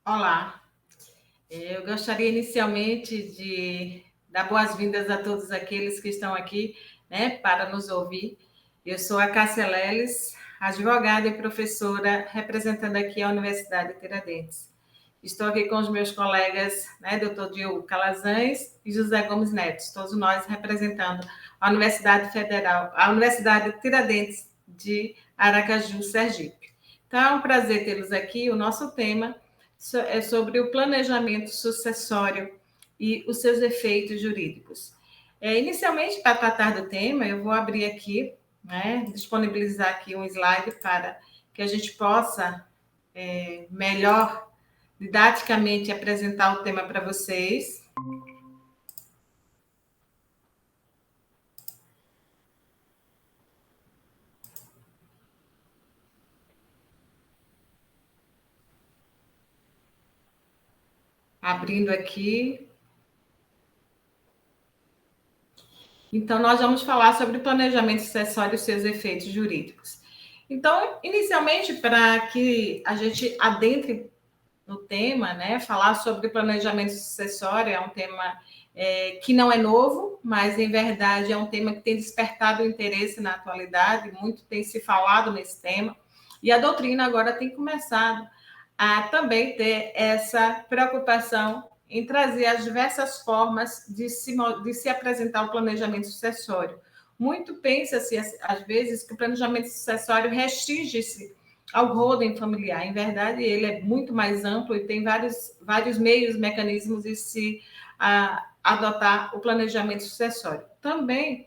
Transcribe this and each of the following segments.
Olá, eu gostaria inicialmente de dar boas-vindas a todos aqueles que estão aqui, né, para nos ouvir. Eu sou a Cássia Leles, advogada e professora, representando aqui a Universidade Tiradentes. Estou aqui com os meus colegas, né, Dr. Diogo Calazans e José Gomes Neto, todos nós representando a Universidade Federal, a Universidade Tiradentes de Aracaju, Sergipe. Então, é um prazer tê-los aqui. O nosso tema é sobre o planejamento sucessório e os seus efeitos jurídicos. Inicialmente, para tratar do tema, eu vou abrir aqui, né, disponibilizar aqui um slide para que a gente possa melhor didaticamente apresentar o tema para vocês. Abrindo aqui. Então, nós vamos falar sobre o planejamento sucessório e seus efeitos jurídicos. Então, inicialmente, para que a gente adentre no tema, né, falar sobre planejamento sucessório é um tema que não é novo, mas, em verdade, é um tema que tem despertado o interesse na atualidade, muito tem se falado nesse tema, e a doutrina agora tem começado a também ter essa preocupação em trazer as diversas formas de se apresentar o planejamento sucessório. Muito pensa-se, às vezes, que o planejamento sucessório restringe-se ao holding familiar. Em verdade, ele é muito mais amplo e tem vários meios, mecanismos de se adotar o planejamento sucessório. Também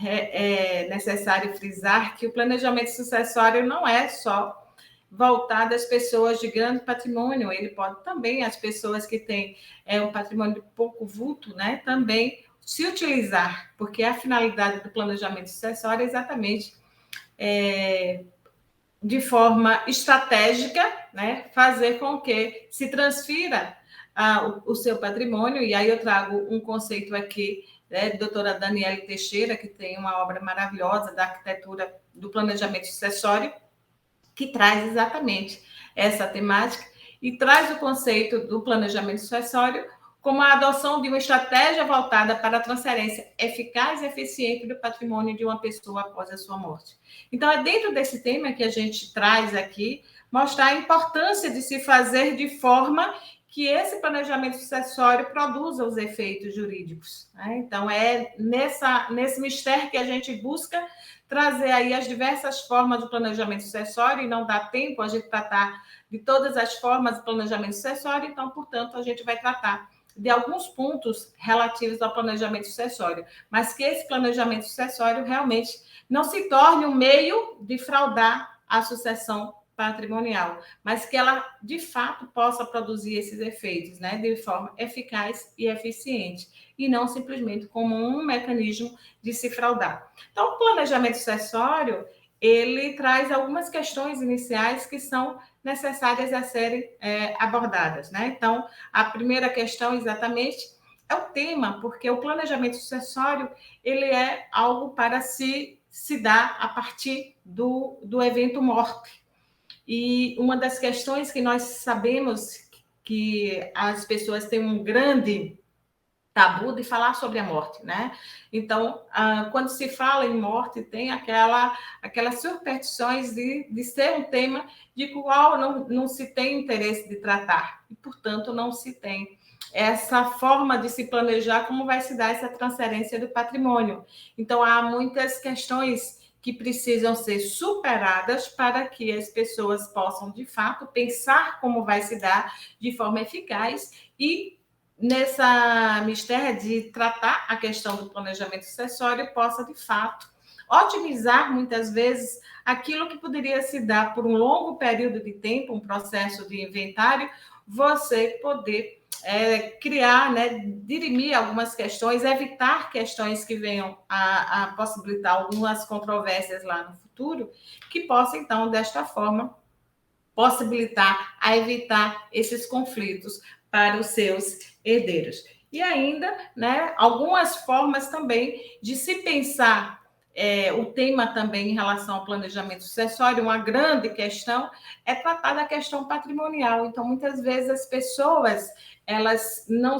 é necessário frisar que o planejamento sucessório não é só voltado às pessoas de grande patrimônio, ele pode também, as pessoas que têm um patrimônio de pouco vulto, né, também se utilizar, porque a finalidade do planejamento sucessório é exatamente de forma estratégica, né, fazer com que se transfira o seu patrimônio, e aí eu trago um conceito aqui, né, doutora Daniele Teixeira, que tem uma obra maravilhosa da arquitetura do planejamento sucessório, que traz exatamente essa temática e traz o conceito do planejamento sucessório como a adoção de uma estratégia voltada para a transferência eficaz e eficiente do patrimônio de uma pessoa após a sua morte. Então, é dentro desse tema que a gente traz aqui, mostrar a importância de se fazer de forma que esse planejamento sucessório produza os efeitos jurídicos. Né? Então, é nesse mistério que a gente busca trazer aí as diversas formas do planejamento sucessório, e não dá tempo a gente tratar de todas as formas do planejamento sucessório, então, portanto, a gente vai tratar de alguns pontos relativos ao planejamento sucessório, mas que esse planejamento sucessório realmente não se torne um meio de fraudar a sucessão patrimonial, mas que ela, de fato, possa produzir esses efeitos, né, de forma eficaz e eficiente, e não simplesmente como um mecanismo de se fraudar. Então, o planejamento sucessório, ele traz algumas questões iniciais que são necessárias a serem abordadas, né? Então, a primeira questão, exatamente, é o tema, porque o planejamento sucessório, ele é algo para se dar a partir do evento morte. E uma das questões que nós sabemos que as pessoas têm um grande tabu de falar sobre a morte, né? Então, quando se fala em morte, tem aquelas superstições de ser um tema de qual não se tem interesse de tratar, e, portanto, não se tem essa forma de se planejar como vai se dar essa transferência do patrimônio. Então, há muitas questões que precisam ser superadas para que as pessoas possam, de fato, pensar como vai se dar de forma eficaz e nessa mistério de tratar a questão do planejamento sucessório, possa, de fato, otimizar, muitas vezes, aquilo que poderia se dar por um longo período de tempo, um processo de inventário, você poder criar, né, dirimir algumas questões, evitar questões que venham a possibilitar algumas controvérsias lá no futuro, que possa, então, desta forma, possibilitar a evitar esses conflitos para os seus herdeiros. E ainda, né, algumas formas também de se pensar o tema também em relação ao planejamento sucessório, uma grande questão é tratar da questão patrimonial. Então, muitas vezes as pessoas elas não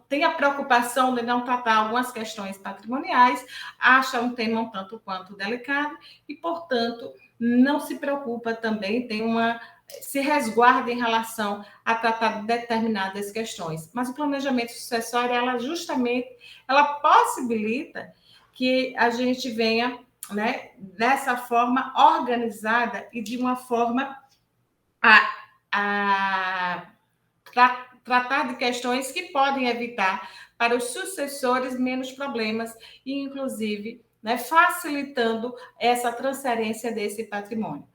têm a preocupação de não tratar algumas questões patrimoniais, acham um tema um tanto quanto delicado e, portanto, não se preocupa também, se resguarda em relação a tratar determinadas questões. Mas o planejamento sucessório, ela possibilita que a gente venha, né, dessa forma organizada e de uma forma a tratar de questões que podem evitar para os sucessores menos problemas e, inclusive, né, facilitando essa transferência desse patrimônio.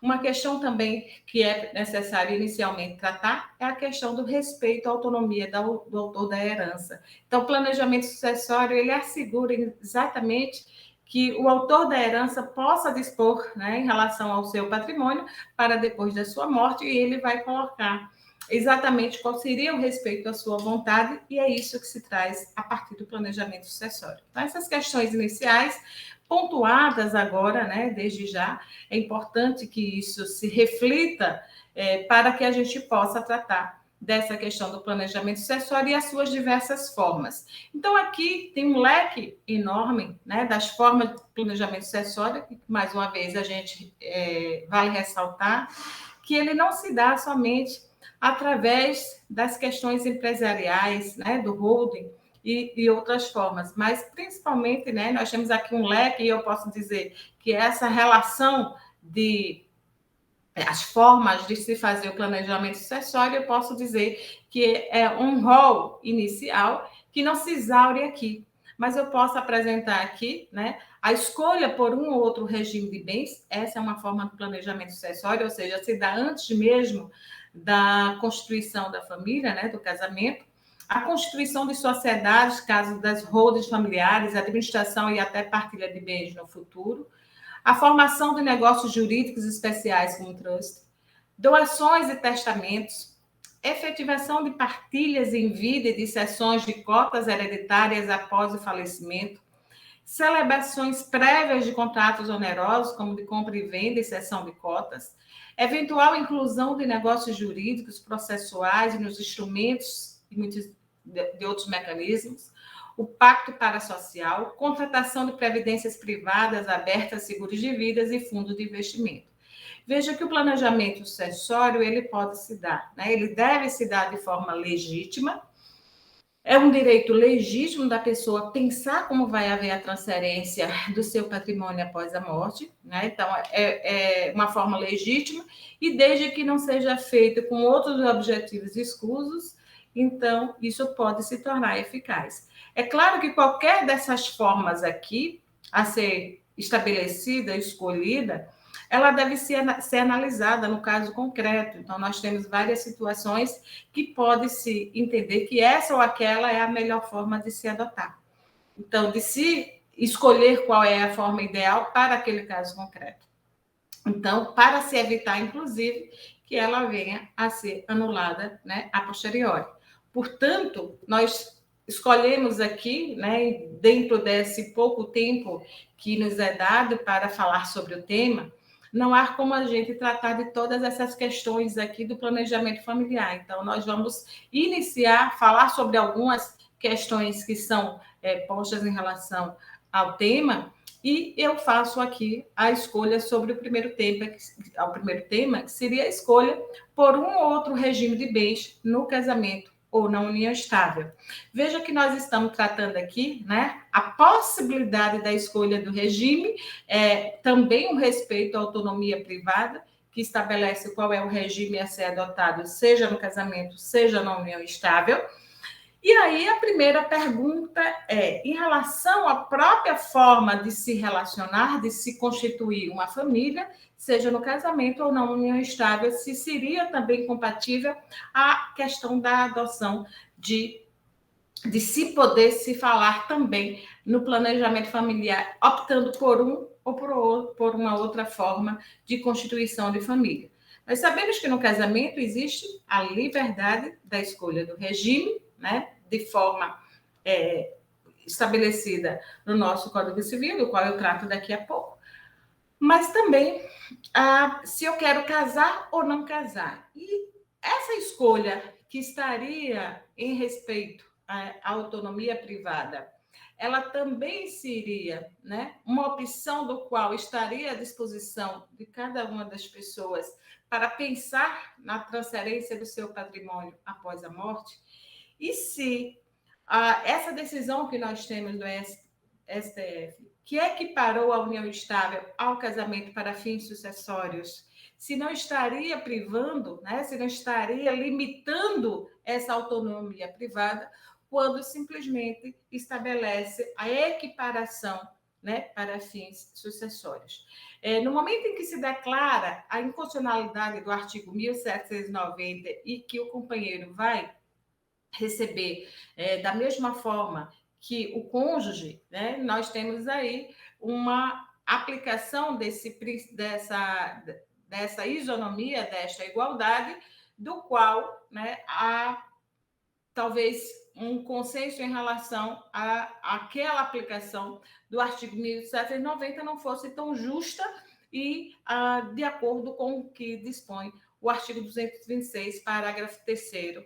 Uma questão também que é necessário inicialmente tratar é a questão do respeito à autonomia do autor da herança. Então, o planejamento sucessório, ele assegura exatamente que o autor da herança possa dispor, né, em relação ao seu patrimônio para depois da sua morte, e ele vai colocar exatamente qual seria o respeito à sua vontade, e é isso que se traz a partir do planejamento sucessório. Então, essas questões iniciais, pontuadas agora, né, desde já, é importante que isso se reflita para que a gente possa tratar dessa questão do planejamento sucessório e as suas diversas formas. Então, aqui tem um leque enorme, né, das formas de planejamento sucessório, que, mais uma vez, a gente vale ressaltar que ele não se dá somente através das questões empresariais, né, do holding e outras formas, mas principalmente, né, nós temos aqui um leque, e eu posso dizer que essa relação as formas de se fazer o planejamento sucessório, eu posso dizer que é um rol inicial que não se exaure aqui, mas eu posso apresentar aqui, né, a escolha por um ou outro regime de bens. Essa é uma forma de planejamento sucessório, ou seja, se dá antes mesmo da constituição da família, né, do casamento, a constituição de sociedades, caso das holdings familiares, administração e até partilha de bens no futuro, a formação de negócios jurídicos especiais como trust, doações e testamentos, efetivação de partilhas em vida e de cessões de cotas hereditárias após o falecimento, celebrações prévias de contratos onerosos, como de compra e venda e cessão de cotas, eventual inclusão de negócios jurídicos, processuais nos instrumentos e muitos de outros mecanismos, o pacto parasocial, contratação de previdências privadas abertas, seguros de vidas e fundos de investimento. Veja que o planejamento sucessório, ele pode se dar, né? Ele deve se dar de forma legítima. É um direito legítimo da pessoa pensar como vai haver a transferência do seu patrimônio após a morte, né? Então, é uma forma legítima, e desde que não seja feito com outros objetivos escusos, então isso pode se tornar eficaz. É claro que qualquer dessas formas aqui a ser estabelecida, escolhida, ela deve ser analisada no caso concreto. Então, nós temos várias situações que pode-se entender que essa ou aquela é a melhor forma de se adotar. Então, de se escolher qual é a forma ideal para aquele caso concreto. Então, para se evitar, inclusive, que ela venha a ser anulada, né, a posteriori. Portanto, nós escolhemos aqui, né, dentro desse pouco tempo que nos é dado para falar sobre o tema, não há como a gente tratar de todas essas questões aqui do planejamento familiar. Então, nós vamos falar sobre algumas questões que são postas em relação ao tema, e eu faço aqui a escolha sobre o primeiro tema, que seria a escolha por um ou outro regime de bens no casamento ou na união estável. Veja que nós estamos tratando aqui, né, a possibilidade da escolha do regime, também o respeito à autonomia privada, que estabelece qual é o regime a ser adotado, seja no casamento, seja na união estável. E aí a primeira pergunta é, em relação à própria forma de se relacionar, de se constituir uma família, seja no casamento ou na união estável, se seria também compatível a questão da adoção de se poder se falar também no planejamento familiar, optando por um ou por uma outra forma de constituição de família. Nós sabemos que no casamento existe a liberdade da escolha do regime, né, de forma estabelecida no nosso Código Civil, do qual eu trato daqui a pouco, mas também se eu quero casar ou não casar. E essa escolha que estaria em respeito à autonomia privada, ela também seria, né, uma opção do qual estaria à disposição de cada uma das pessoas para pensar na transferência do seu patrimônio após a morte. E se essa decisão que nós temos do STF, que equiparou a união estável ao casamento para fins sucessórios, se não estaria privando, né, se não estaria limitando essa autonomia privada, quando simplesmente estabelece a equiparação, né, para fins sucessórios. No momento em que se declara a inconstitucionalidade do artigo 1790 e que o companheiro vai receber da mesma forma que o cônjuge, né, nós temos aí uma aplicação dessa isonomia, desta igualdade, do qual, né, há talvez um consenso em relação àquela aplicação do artigo 1790 não fosse tão justa e de acordo com o que dispõe o artigo 226, parágrafo 3º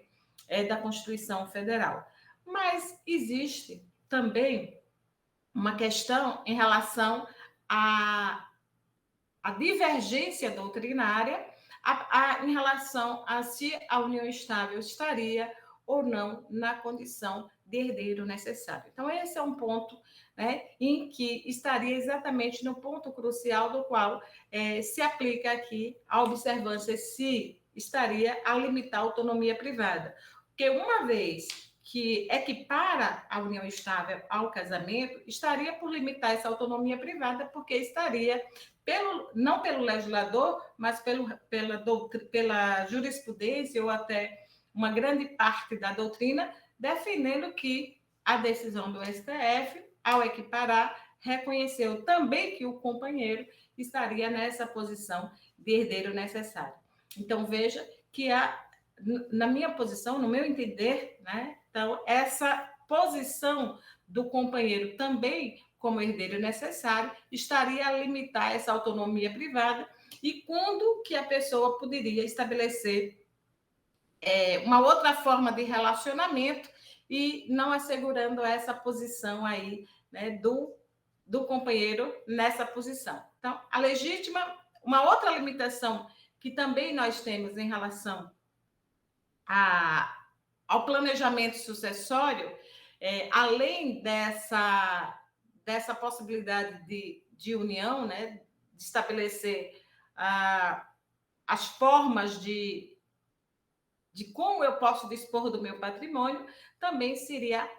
da Constituição Federal. Mas existe também uma questão em relação à divergência doutrinária em relação a se a união estável estaria ou não na condição de herdeiro necessário. Então, esse é um ponto, né, em que estaria exatamente no ponto crucial do qual se aplica aqui a observância se estaria a limitar a autonomia privada. Porque uma vez que equipara a união estável ao casamento, estaria por limitar essa autonomia privada, porque estaria, não pelo legislador, mas pela jurisprudência ou até uma grande parte da doutrina, defendendo que a decisão do STF, ao equiparar, reconheceu também que o companheiro estaria nessa posição de herdeiro necessário. Então, veja que na minha posição, no meu entender, né, então, essa posição do companheiro também como herdeiro necessário estaria a limitar essa autonomia privada e quando que a pessoa poderia estabelecer uma outra forma de relacionamento e não assegurando essa posição aí, né, do companheiro nessa posição. Então, a legítima, uma outra limitação que também nós temos em relação ao planejamento sucessório, além dessa possibilidade de união, né, de estabelecer as formas de como eu posso dispor do meu patrimônio, também seria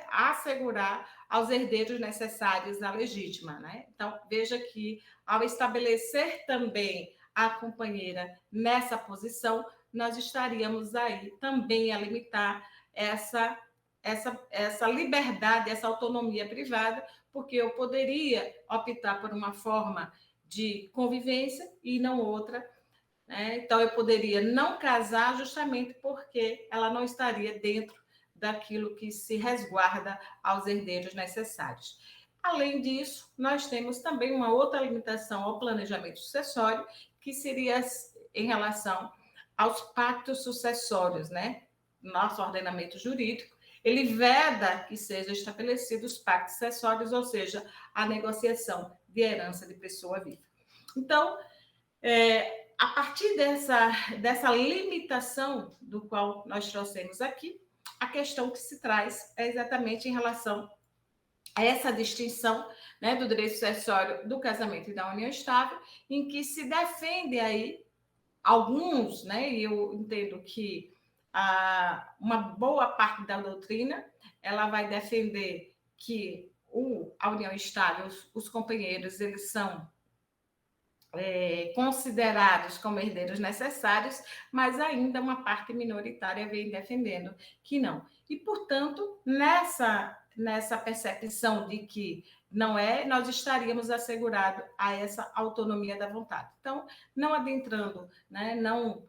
assegurar aos herdeiros necessários a legítima, né? Então, veja que ao estabelecer também a companheira nessa posição, nós estaríamos aí também a limitar essa liberdade, essa autonomia privada, porque eu poderia optar por uma forma de convivência e não outra. Então, eu poderia não casar justamente porque ela não estaria dentro daquilo que se resguarda aos herdeiros necessários. Além disso, nós temos também uma outra limitação ao planejamento sucessório, que seria em relação aos pactos sucessórios, né? Nosso ordenamento jurídico, ele veda que sejam estabelecidos pactos sucessórios, ou seja, a negociação de herança de pessoa viva. Então, a partir dessa limitação do qual nós trouxemos aqui, a questão que se traz é exatamente em relação a essa distinção, né, do direito sucessório do casamento e da união estável, em que se defende aí alguns, né, e eu entendo que uma boa parte da doutrina ela vai defender que a união estável, os companheiros, eles são considerados como herdeiros necessários, mas ainda uma parte minoritária vem defendendo que não. E, portanto, nessa percepção de que não é, nós estaríamos assegurados a essa autonomia da vontade. Então, não adentrando, né, não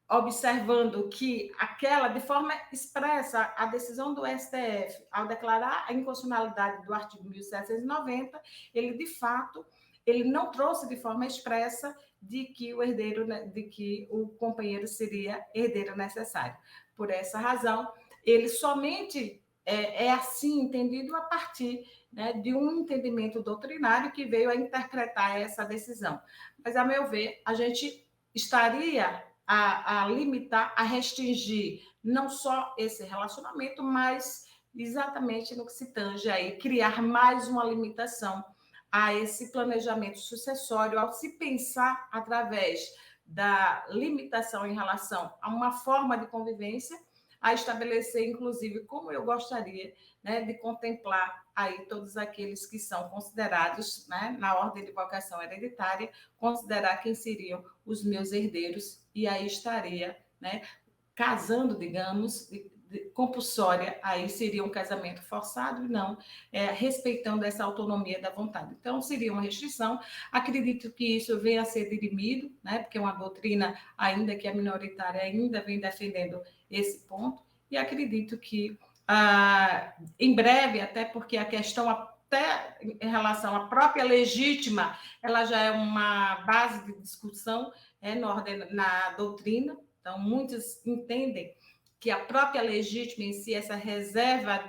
observando que aquela, de forma expressa, a decisão do STF, ao declarar a inconstitucionalidade do artigo 1790, ele, de fato, ele não trouxe de forma expressa de que o herdeiro, de que o companheiro seria herdeiro necessário. Por essa razão, ele somente é assim entendido a partir, né, de um entendimento doutrinário que veio a interpretar essa decisão. Mas, a meu ver, a gente estaria a limitar, a restringir não só esse relacionamento, mas exatamente no que se tange aí, criar mais uma limitação a esse planejamento sucessório, ao se pensar através da limitação em relação a uma forma de convivência, a estabelecer, inclusive, como eu gostaria, né, de contemplar aí todos aqueles que são considerados, né, na ordem de vocação hereditária, considerar quem seriam os meus herdeiros, e aí estaria, né, casando, digamos, compulsória, aí seria um casamento forçado e não respeitando essa autonomia da vontade. Então, seria uma restrição. Acredito que isso venha a ser dirimido, né, porque é uma doutrina, ainda que é minoritária, ainda vem defendendo esse ponto, e acredito que, em breve, até porque a questão até em relação à própria legítima, ela já é uma base de discussão na doutrina. Então, muitos entendem que a própria legítima em si, essa reserva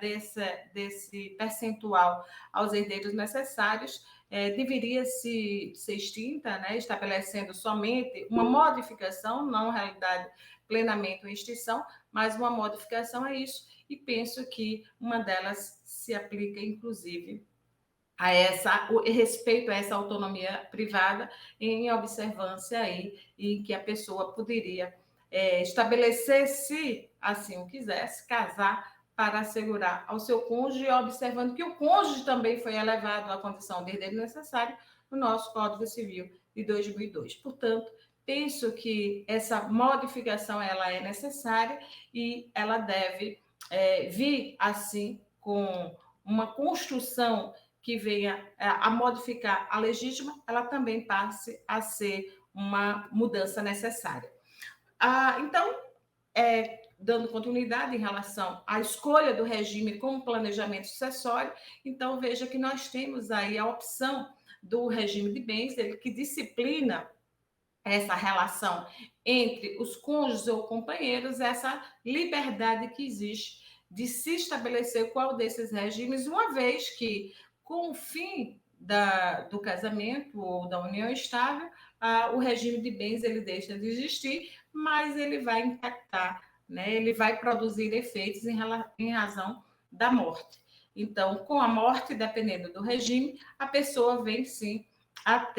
desse percentual aos herdeiros necessários, deveria ser extinta, né, estabelecendo somente uma modificação, não, na realidade, plenamente uma extinção, mas uma modificação a isso, e penso que uma delas se aplica, inclusive, a respeito a essa autonomia privada, em observância aí, em que a pessoa poderia estabelecer, se assim o quisesse, casar para assegurar ao seu cônjuge, observando que o cônjuge também foi elevado à condição de herdeiro necessário no nosso Código Civil de 2002. Portanto, penso que essa modificação ela é necessária e ela deve vir, assim, com uma construção que venha a modificar a legítima, ela também passe a ser uma mudança necessária. Então, dando continuidade em relação à escolha do regime como planejamento sucessório, então veja que nós temos aí a opção do regime de bens, ele que disciplina essa relação entre os cônjuges ou companheiros, essa liberdade que existe de se estabelecer qual desses regimes, uma vez que, com o fim do casamento ou da união estável, o regime de bens ele deixa de existir, mas ele vai impactar, né? Ele vai produzir efeitos em razão da morte. Então, com a morte, dependendo do regime, a pessoa vem sim a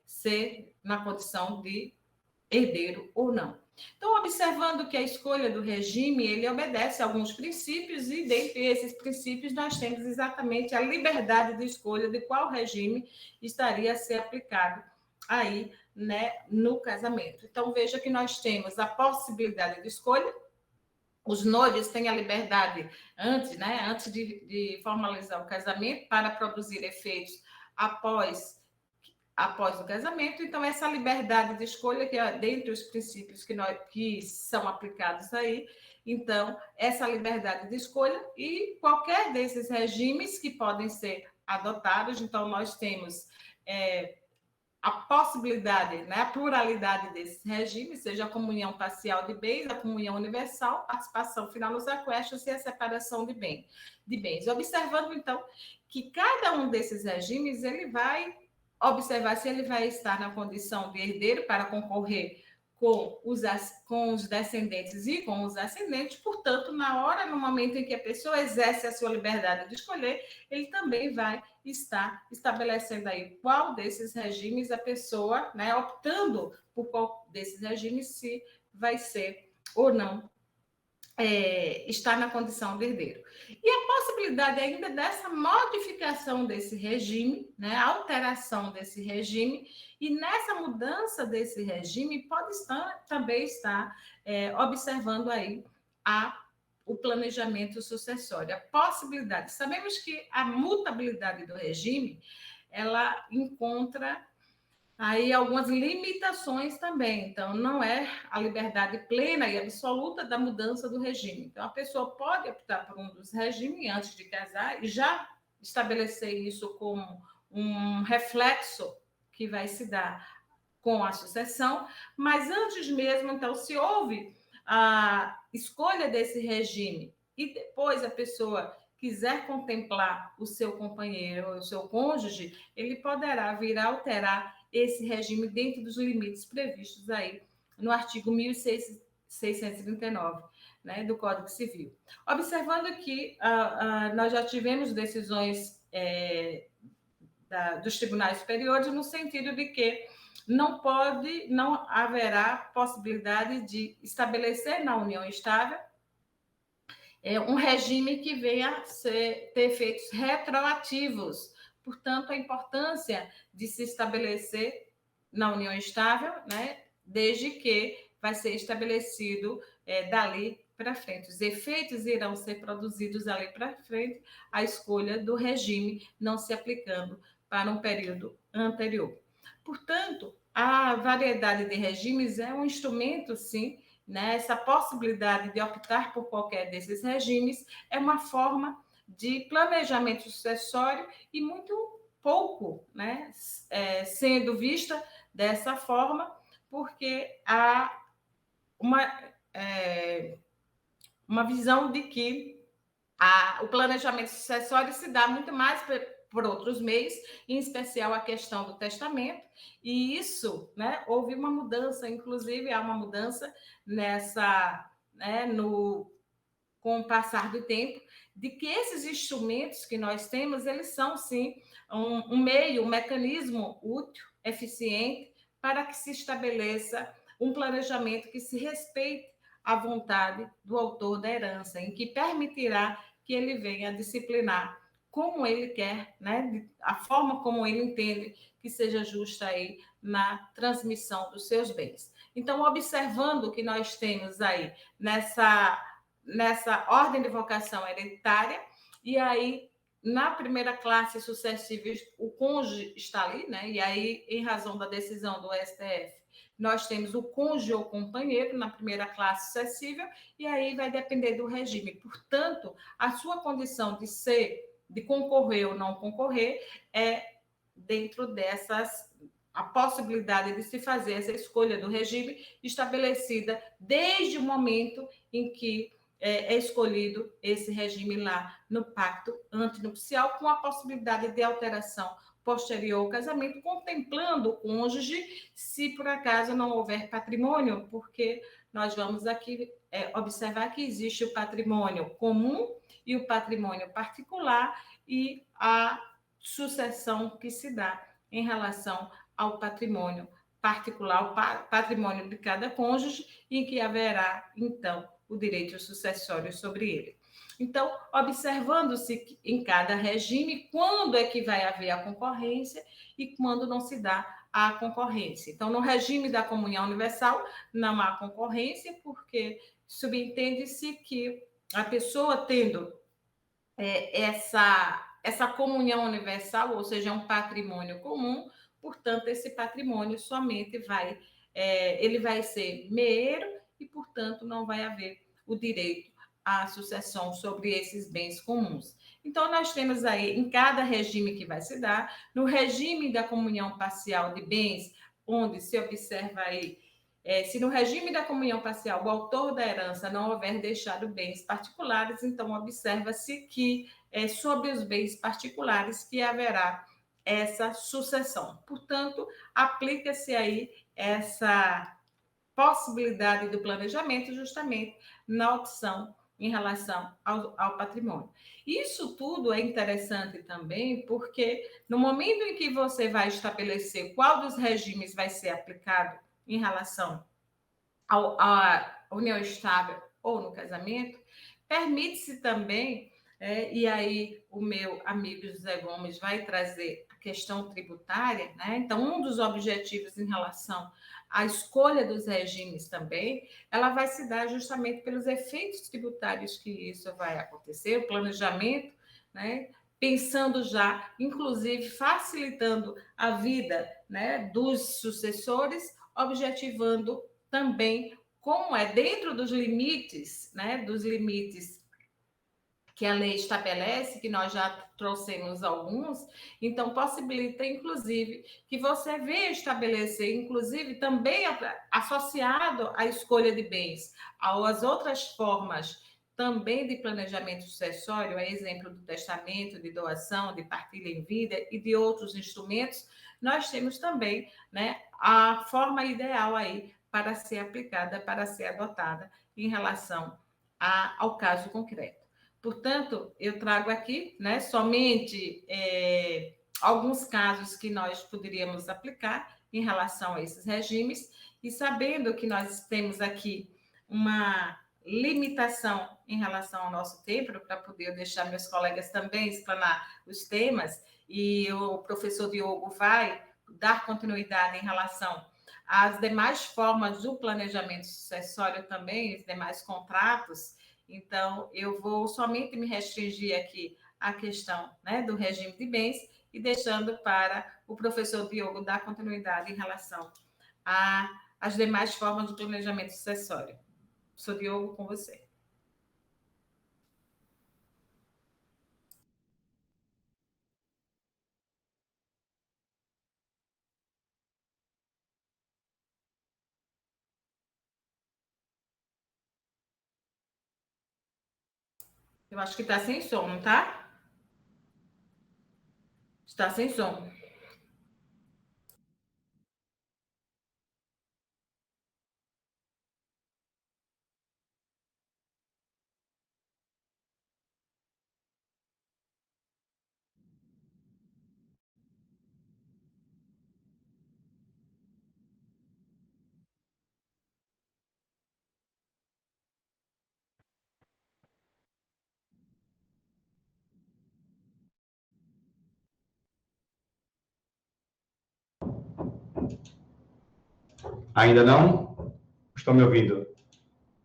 ser na condição de herdeiro ou não. Então, observando que a escolha do regime, ele obedece a alguns princípios, e dentre esses princípios nós temos exatamente a liberdade de escolha de qual regime estaria a ser aplicado aí, né, no casamento. Então, veja que nós temos a possibilidade de escolha, os noivos têm a liberdade, antes de formalizar o casamento, para produzir efeitos após o casamento. Então, essa liberdade de escolha, que é dentre os princípios que são aplicados aí, então, essa liberdade de escolha e qualquer desses regimes que podem ser adotados. Então, nós temos a possibilidade, né, a pluralidade desses regimes, seja a comunhão parcial de bens, a comunhão universal, participação final nos aquestos e a separação de bens. Observando, então, que cada um desses regimes, ele vai observar se ele vai estar na condição de herdeiro para concorrer com os descendentes e com os ascendentes. Portanto, no momento em que a pessoa exerce a sua liberdade de escolher, ele também vai estar estabelecendo aí qual desses regimes a pessoa, né, optando por qual desses regimes, se vai ser ou não está na condição de herdeiro. E a possibilidade ainda dessa modificação desse regime, né, alteração desse regime, e nessa mudança desse regime pode também estar observando aí o planejamento sucessório, a possibilidade. Sabemos que a mutabilidade do regime, ela encontra Aí algumas limitações também. Então, não é a liberdade plena e absoluta da mudança do regime. Então, a pessoa pode optar por um dos regimes antes de casar e já estabelecer isso como um reflexo que vai se dar com a sucessão, mas antes mesmo, então, se houve a escolha desse regime e depois a pessoa quiser contemplar o seu companheiro, o seu cônjuge, ele poderá vir a alterar esse regime dentro dos limites previstos aí no artigo 1639, né, do Código Civil. Observando que nós já tivemos decisões dos tribunais superiores no sentido de que não haverá possibilidade de estabelecer na união estável um regime que venha ter efeitos retroativos. Portanto, a importância de se estabelecer na união estável, né, desde que vai ser estabelecido dali para frente. Os efeitos irão ser produzidos dali para frente, a escolha do regime não se aplicando para um período anterior. Portanto, a variedade de regimes é um instrumento, sim, né? Essa possibilidade de optar por qualquer desses regimes é uma forma de planejamento sucessório e muito pouco, né, sendo vista dessa forma, porque há uma visão de que o planejamento sucessório se dá muito mais por outros meios, em especial a questão do testamento, e isso, né, houve uma mudança, inclusive há uma mudança nessa, né, com o passar do tempo, de que esses instrumentos que nós temos, eles são, sim, um meio, um mecanismo útil, eficiente, para que se estabeleça um planejamento que se respeite a vontade do autor da herança, em que permitirá que ele venha disciplinar como ele quer, né, a forma como ele entende que seja justa aí na transmissão dos seus bens. Então, observando o que nós temos aí nessa ordem de vocação hereditária, e aí, na primeira classe sucessiva, o cônjuge está ali, né? E aí, em razão da decisão do STF, nós temos o cônjuge ou companheiro na primeira classe sucessiva, e aí vai depender do regime. Portanto, a sua condição de concorrer ou não concorrer, é dentro dessas a possibilidade de se fazer essa escolha do regime estabelecida desde o momento em que é escolhido esse regime lá no pacto antinupcial, com a possibilidade de alteração posterior ao casamento, contemplando o cônjuge, se por acaso não houver patrimônio, porque nós vamos aqui observar que existe o patrimônio comum e o patrimônio particular e a sucessão que se dá em relação ao patrimônio particular, o patrimônio de cada cônjuge, em que haverá, então, o direito sucessório sobre ele. Então, observando-se em cada regime quando é que vai haver a concorrência e quando não se dá a concorrência. Então, no regime da comunhão universal, não há concorrência, porque subentende-se que a pessoa tendo essa comunhão universal, ou seja, um patrimônio comum, portanto, esse patrimônio somente ele vai ser meeiro e, portanto, não vai haver o direito à sucessão sobre esses bens comuns. Então, nós temos aí, em cada regime que vai se dar, no regime da comunhão parcial de bens, onde se observa aí se no regime da comunhão parcial o autor da herança não houver deixado bens particulares, então observa-se que sobre os bens particulares que haverá essa sucessão. Portanto, aplica-se aí essa possibilidade do planejamento justamente na opção em relação ao patrimônio. Isso tudo é interessante também porque no momento em que você vai estabelecer qual dos regimes vai ser aplicado em relação à união estável ou no casamento, permite-se também, e aí o meu amigo José Gomes vai trazer a questão tributária, né? Então, um dos objetivos em relação à escolha dos regimes também, ela vai se dar justamente pelos efeitos tributários que isso vai acontecer, o planejamento, né? pensando já, inclusive facilitando a vida, né, dos sucessores, objetivando também como é dentro dos limites, né, dos limites que a lei estabelece, que nós já trouxemos alguns, então possibilita, inclusive, que você venha estabelecer, inclusive, também associado à escolha de bens, às outras formas também de planejamento sucessório, a exemplo do testamento, de doação, de partilha em vida e de outros instrumentos, nós temos também, né, a forma ideal aí para ser aplicada, para ser adotada em relação ao caso concreto. Portanto, eu trago aqui, né, somente alguns casos que nós poderíamos aplicar em relação a esses regimes, e sabendo que nós temos aqui uma limitação em relação ao nosso tempo, para poder deixar meus colegas também explanar os temas, e o professor Diogo vai dar continuidade em relação às demais formas do planejamento sucessório também, os demais contratos. Então, eu vou somente me restringir aqui à questão, né, do regime de bens e deixando para o professor Diogo dar continuidade em relação às demais formas do planejamento sucessório. Professor Diogo, com você. Eu acho que está sem som, não está? Está sem som. Ainda não? Estão me ouvindo?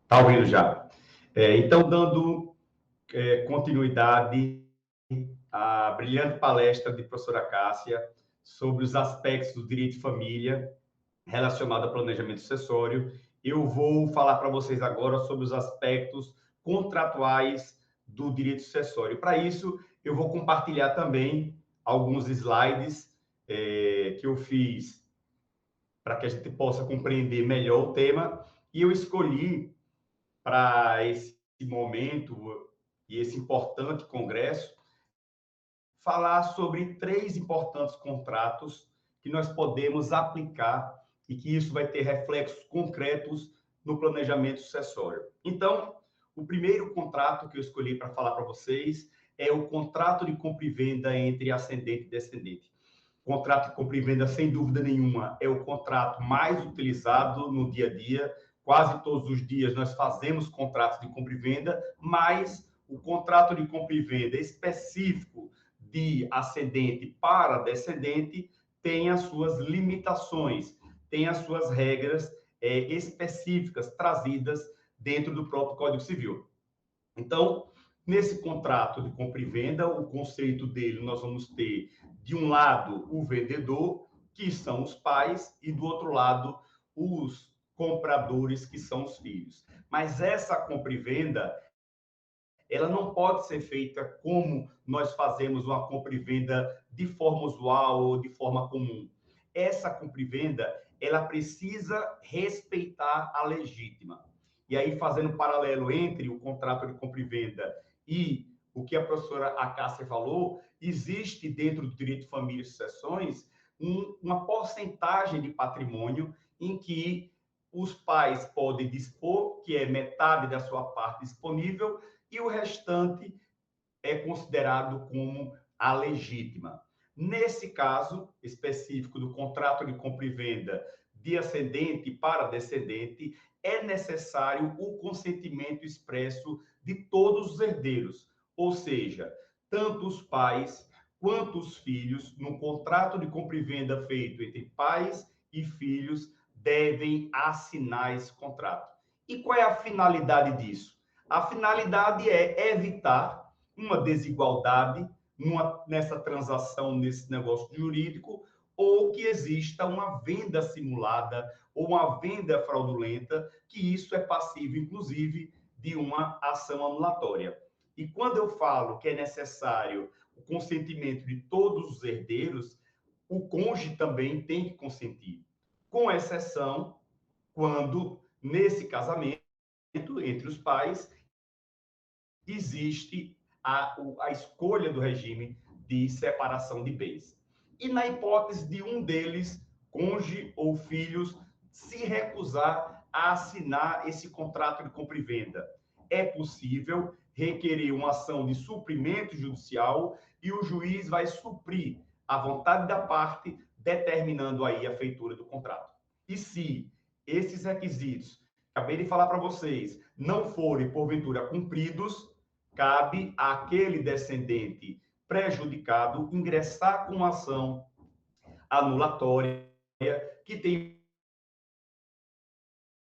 Está ouvindo já. Então, dando continuidade à brilhante palestra de professora Cássia sobre os aspectos do direito de família relacionado ao planejamento sucessório, eu vou falar para vocês agora sobre os aspectos contratuais do direito sucessório. Para isso, eu vou compartilhar também alguns slides que eu fiz para que a gente possa compreender melhor o tema, e eu escolhi para esse momento e esse importante congresso falar sobre 3 importantes contratos que nós podemos aplicar e que isso vai ter reflexos concretos no planejamento sucessório. Então, o primeiro contrato que eu escolhi para falar para vocês é o contrato de compra e venda entre ascendente e descendente. O contrato de compra e venda, sem dúvida nenhuma, é o contrato mais utilizado no dia a dia. Quase todos os dias nós fazemos contratos de compra e venda, mas o contrato de compra e venda específico de ascendente para descendente tem as suas limitações, tem as suas regras específicas trazidas dentro do próprio Código Civil. Então, nesse contrato de compra e venda, o conceito dele nós vamos ter, de um lado, o vendedor, que são os pais, e do outro lado, os compradores, que são os filhos. Mas essa compra e venda, ela não pode ser feita como nós fazemos uma compra e venda de forma usual ou de forma comum. Essa compra e venda, ela precisa respeitar a legítima. E aí, fazendo um paralelo entre o contrato de compra e venda e o que a professora Acácia falou, existe dentro do direito de família e sucessões uma porcentagem de patrimônio em que os pais podem dispor, que é metade da sua parte disponível, e o restante é considerado como a legítima. Nesse caso específico do contrato de compra e venda de ascendente para descendente, é necessário o consentimento expresso de todos os herdeiros, ou seja, tanto os pais quanto os filhos, no contrato de compra e venda feito entre pais e filhos, devem assinar esse contrato. E qual é a finalidade disso? A finalidade é evitar uma desigualdade nessa transação, nesse negócio jurídico, ou que exista uma venda simulada ou uma venda fraudulenta, que isso é passível, inclusive, de uma ação anulatória. E quando eu falo que é necessário o consentimento de todos os herdeiros, o cônjuge também tem que consentir, com exceção quando, nesse casamento, entre os pais, existe a escolha do regime de separação de bens. E na hipótese de um deles, cônjuge ou filhos, se recusar a assinar esse contrato de compra e venda, é possível requerer uma ação de suprimento judicial e o juiz vai suprir a vontade da parte, determinando aí a feitura do contrato. E se esses requisitos, acabei de falar para vocês, não forem porventura cumpridos, cabe àquele descendente prejudicado ingressar com uma ação anulatória que tem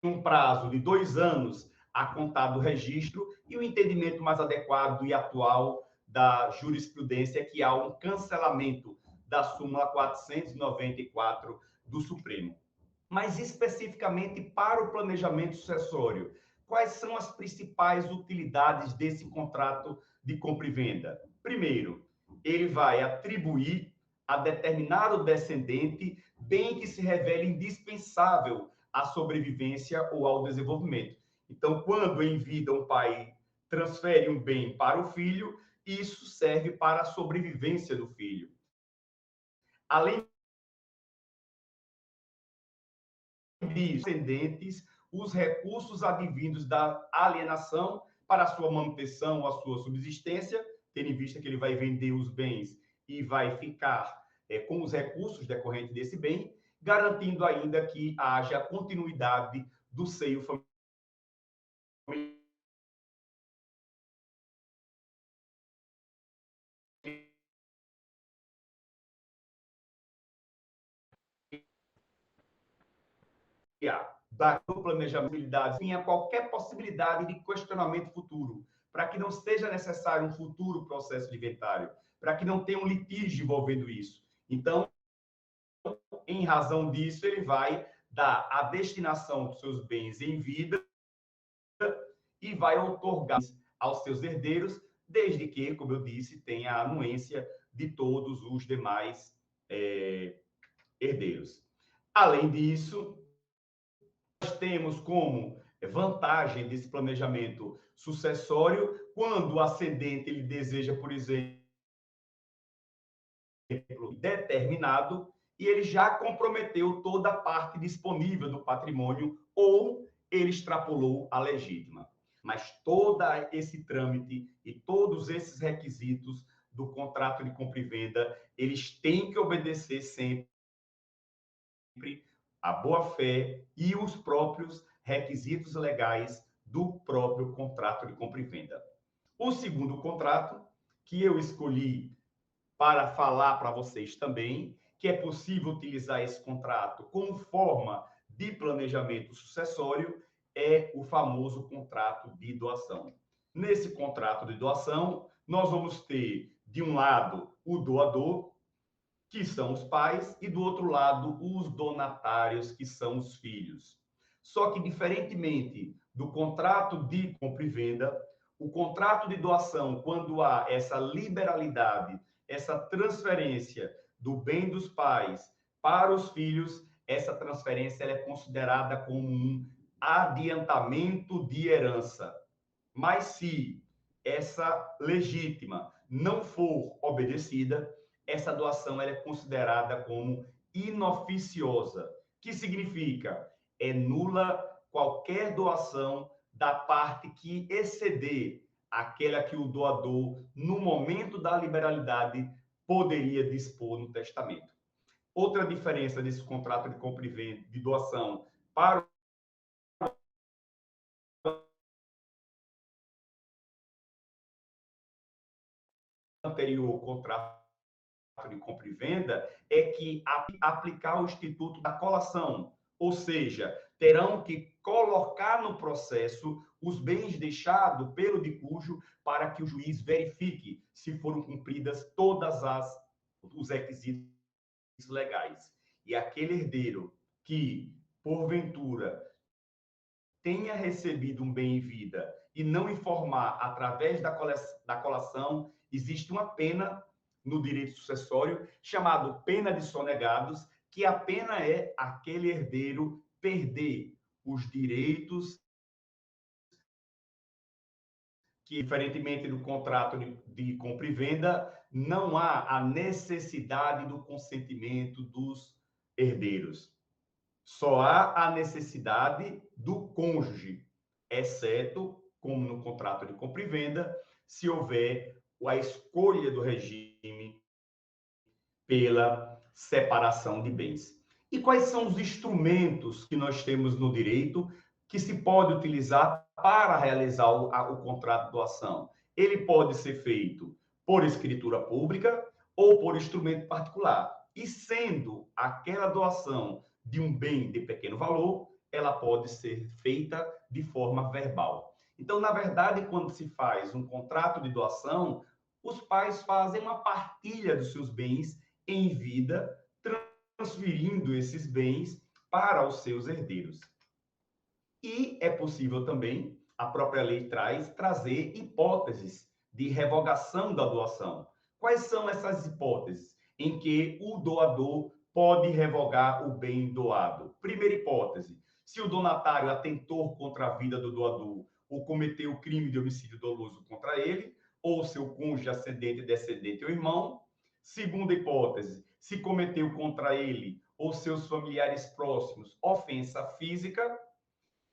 um prazo de 2 anos a contar do registro e o entendimento mais adequado e atual da jurisprudência é que há um cancelamento da súmula 494 do Supremo. Mas especificamente para o planejamento sucessório, quais são as principais utilidades desse contrato de compra e venda? Primeiro, ele vai atribuir a determinado descendente bem que se revele indispensável à sobrevivência ou ao desenvolvimento. Então, quando em vida um pai transfere um bem para o filho, isso serve para a sobrevivência do filho. Além disso, descendentes, os recursos advindos da alienação para a sua manutenção, a sua subsistência, tendo em vista que ele vai vender os bens e vai ficar com os recursos decorrentes desse bem, garantindo ainda que haja continuidade do seio familiar. Da planejamento, tinha qualquer possibilidade de questionamento futuro, para que não seja necessário um futuro processo de inventário, para que não tenha um litígio envolvendo isso. Então, em razão disso, ele vai dar a destinação dos seus bens em vida e vai outorgar aos seus herdeiros, desde que, como eu disse, tenha a anuência de todos os demais herdeiros. Além disso, nós temos como vantagem desse planejamento sucessório, quando o ascendente ele deseja, por exemplo, determinado, e ele já comprometeu toda a parte disponível do patrimônio ou ele extrapolou a legítima. Mas todo esse trâmite e todos esses requisitos do contrato de compra e venda, eles têm que obedecer sempre a boa-fé e os próprios requisitos legais do próprio contrato de compra e venda. O segundo contrato, que eu escolhi para falar para vocês também, que é possível utilizar esse contrato como forma de planejamento sucessório, é o famoso contrato de doação. Nesse contrato de doação, nós vamos ter, de um lado, o doador, que são os pais, e do outro lado, os donatários, que são os filhos. Só que, diferentemente do contrato de compra e venda, o contrato de doação, quando há essa liberalidade, essa transferência do bem dos pais para os filhos, essa transferência ela é considerada como um adiantamento de herança. Mas se essa legítima não for obedecida, essa doação ela é considerada como inoficiosa, que significa é nula qualquer doação da parte que exceder aquela que o doador, no momento da liberalidade, poderia dispor no testamento. Outra diferença desse contrato de compra e venda de doação para o anterior contrato de compra e venda é que aplicar o instituto da colação, ou seja, terão que colocar no processo os bens deixados pelo de cujo para que o juiz verifique se foram cumpridas todas os requisitos legais. E aquele herdeiro que, porventura, tenha recebido um bem em vida e não informar através da colação, existe uma pena no direito sucessório chamado pena de sonegados, que a pena é aquele herdeiro perder os direitos que, diferentemente do contrato de compra e venda, não há a necessidade do consentimento dos herdeiros. Só há a necessidade do cônjuge, exceto, como no contrato de compra e venda, se houver a escolha do regime pela separação de bens. E quais são os instrumentos que nós temos no direito que se pode utilizar para realizar o contrato de doação? Ele pode ser feito por escritura pública ou por instrumento particular. E sendo aquela doação de um bem de pequeno valor, ela pode ser feita de forma verbal. Então, na verdade, quando se faz um contrato de doação, os pais fazem uma partilha dos seus bens em vida, transferindo esses bens para os seus herdeiros. E é possível também, a própria lei trazer hipóteses de revogação da doação. Quais são essas hipóteses em que o doador pode revogar o bem doado? Primeira hipótese, se o donatário atentou contra a vida do doador ou cometeu crime de homicídio doloso contra ele, ou seu cônjuge, ascendente, descendente ou irmão. Segunda hipótese, se cometeu contra ele ou seus familiares próximos ofensa física.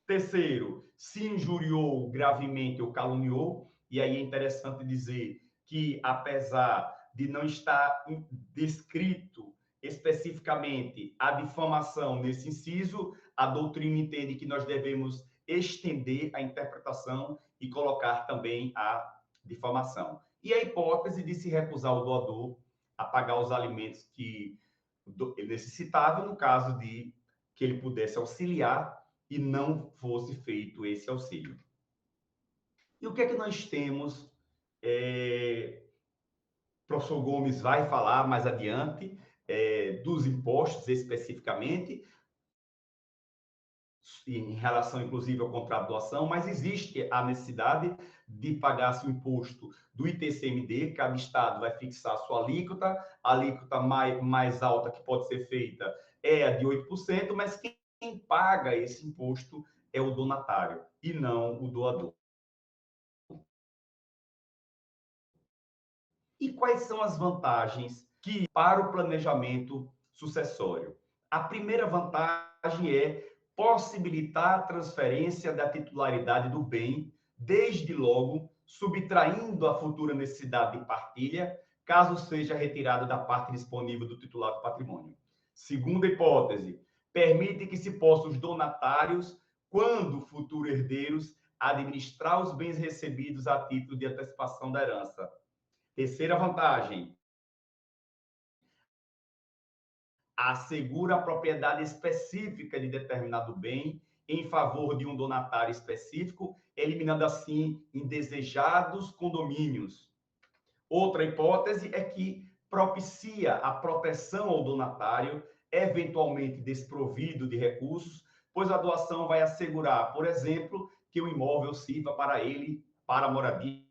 Terceiro, se injuriou gravemente ou caluniou. E aí é interessante dizer que, apesar de não estar descrito especificamente a difamação nesse inciso, a doutrina entende que nós devemos estender a interpretação e colocar também a difamação. E a hipótese de se recusar o doador a pagar os alimentos que ele necessitava, no caso de que ele pudesse auxiliar e não fosse feito esse auxílio. E o que é que nós temos? O professor Gomes vai falar mais adiante dos impostos especificamente, em relação, inclusive, ao contrato de doação, mas existe a necessidade de pagar-se o imposto do ITCMD, cada estado vai fixar a sua alíquota, a alíquota mais alta que pode ser feita é a de 8%, mas quem paga esse imposto é o donatário e não o doador. E quais são as vantagens que para o planejamento sucessório? A primeira vantagem é possibilitar a transferência da titularidade do bem, desde logo subtraindo a futura necessidade de partilha, caso seja retirada da parte disponível do titular do patrimônio. Segunda hipótese, permite que se possa os donatários, quando futuros herdeiros, administrar os bens recebidos a título de antecipação da herança. Terceira vantagem, assegura a propriedade específica de determinado bem em favor de um donatário específico, eliminando assim indesejados condomínios. Outra hipótese é que propicia a proteção ao donatário, eventualmente desprovido de recursos, pois a doação vai assegurar, por exemplo, que o imóvel sirva para ele para moradia.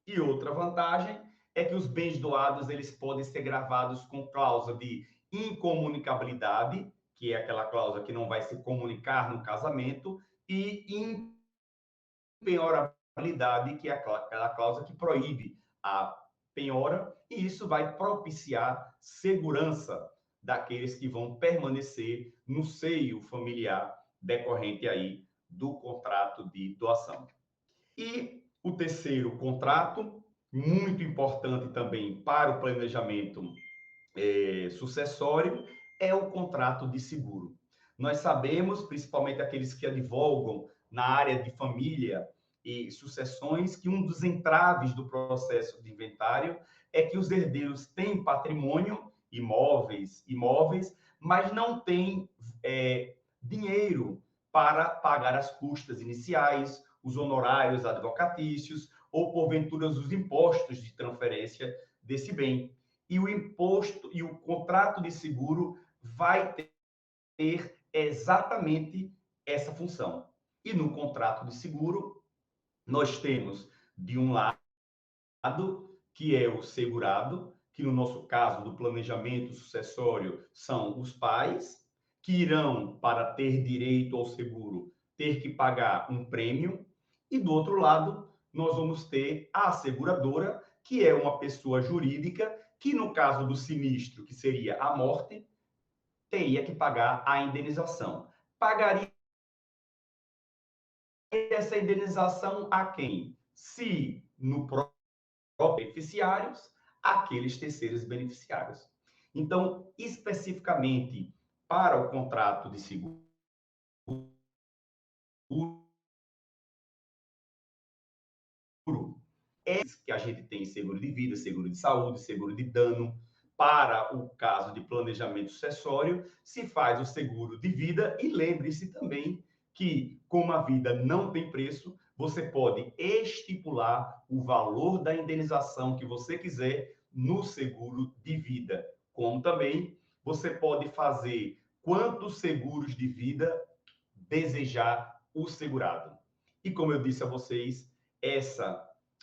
E outra vantagem é que os bens doados eles podem ser gravados com cláusula de incomunicabilidade, que é aquela cláusula que não vai se comunicar no casamento, e impenhorabilidade, que é aquela cláusula que proíbe a penhora, e isso vai propiciar segurança daqueles que vão permanecer no seio familiar decorrente aí do contrato de doação. E o terceiro contrato, muito importante também para o planejamento sucessório, é o contrato de seguro. Nós sabemos, principalmente aqueles que advogam na área de família e sucessões, que um dos entraves do processo de inventário é que os herdeiros têm patrimônio, imóveis, mas não têm dinheiro para pagar as custas iniciais, os honorários advocatícios ou, porventura, os impostos de transferência desse bem. E o imposto e o contrato de seguro vai ter exatamente essa função. E no contrato de seguro, nós temos, de um lado, que é o segurado, que no nosso caso do planejamento sucessório são os pais, que irão, para ter direito ao seguro, ter que pagar um prêmio, e do outro lado, nós vamos ter a seguradora, que é uma pessoa jurídica, que no caso do sinistro, que seria a morte, teria que pagar a indenização. Pagaria essa indenização a quem? Se no próprio beneficiários, aqueles terceiros beneficiários. Então, especificamente para o contrato de seguro, é que a gente tem seguro de vida, seguro de saúde, seguro de dano. Para o caso de planejamento sucessório, se faz o seguro de vida e lembre-se também que, como a vida não tem preço, você pode estipular o valor da indenização que você quiser no seguro de vida, como também você pode fazer quantos seguros de vida desejar o segurado. E como eu disse a vocês,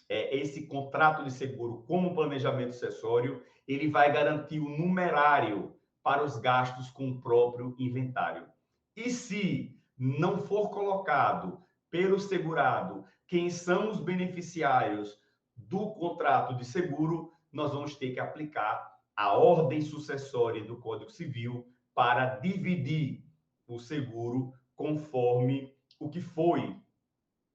esse contrato de seguro como planejamento sucessório, ele vai garantir o numerário para os gastos com o próprio inventário. E se não for colocado pelo segurado quem são os beneficiários do contrato de seguro, nós vamos ter que aplicar a ordem sucessória do Código Civil para dividir o seguro conforme o que foi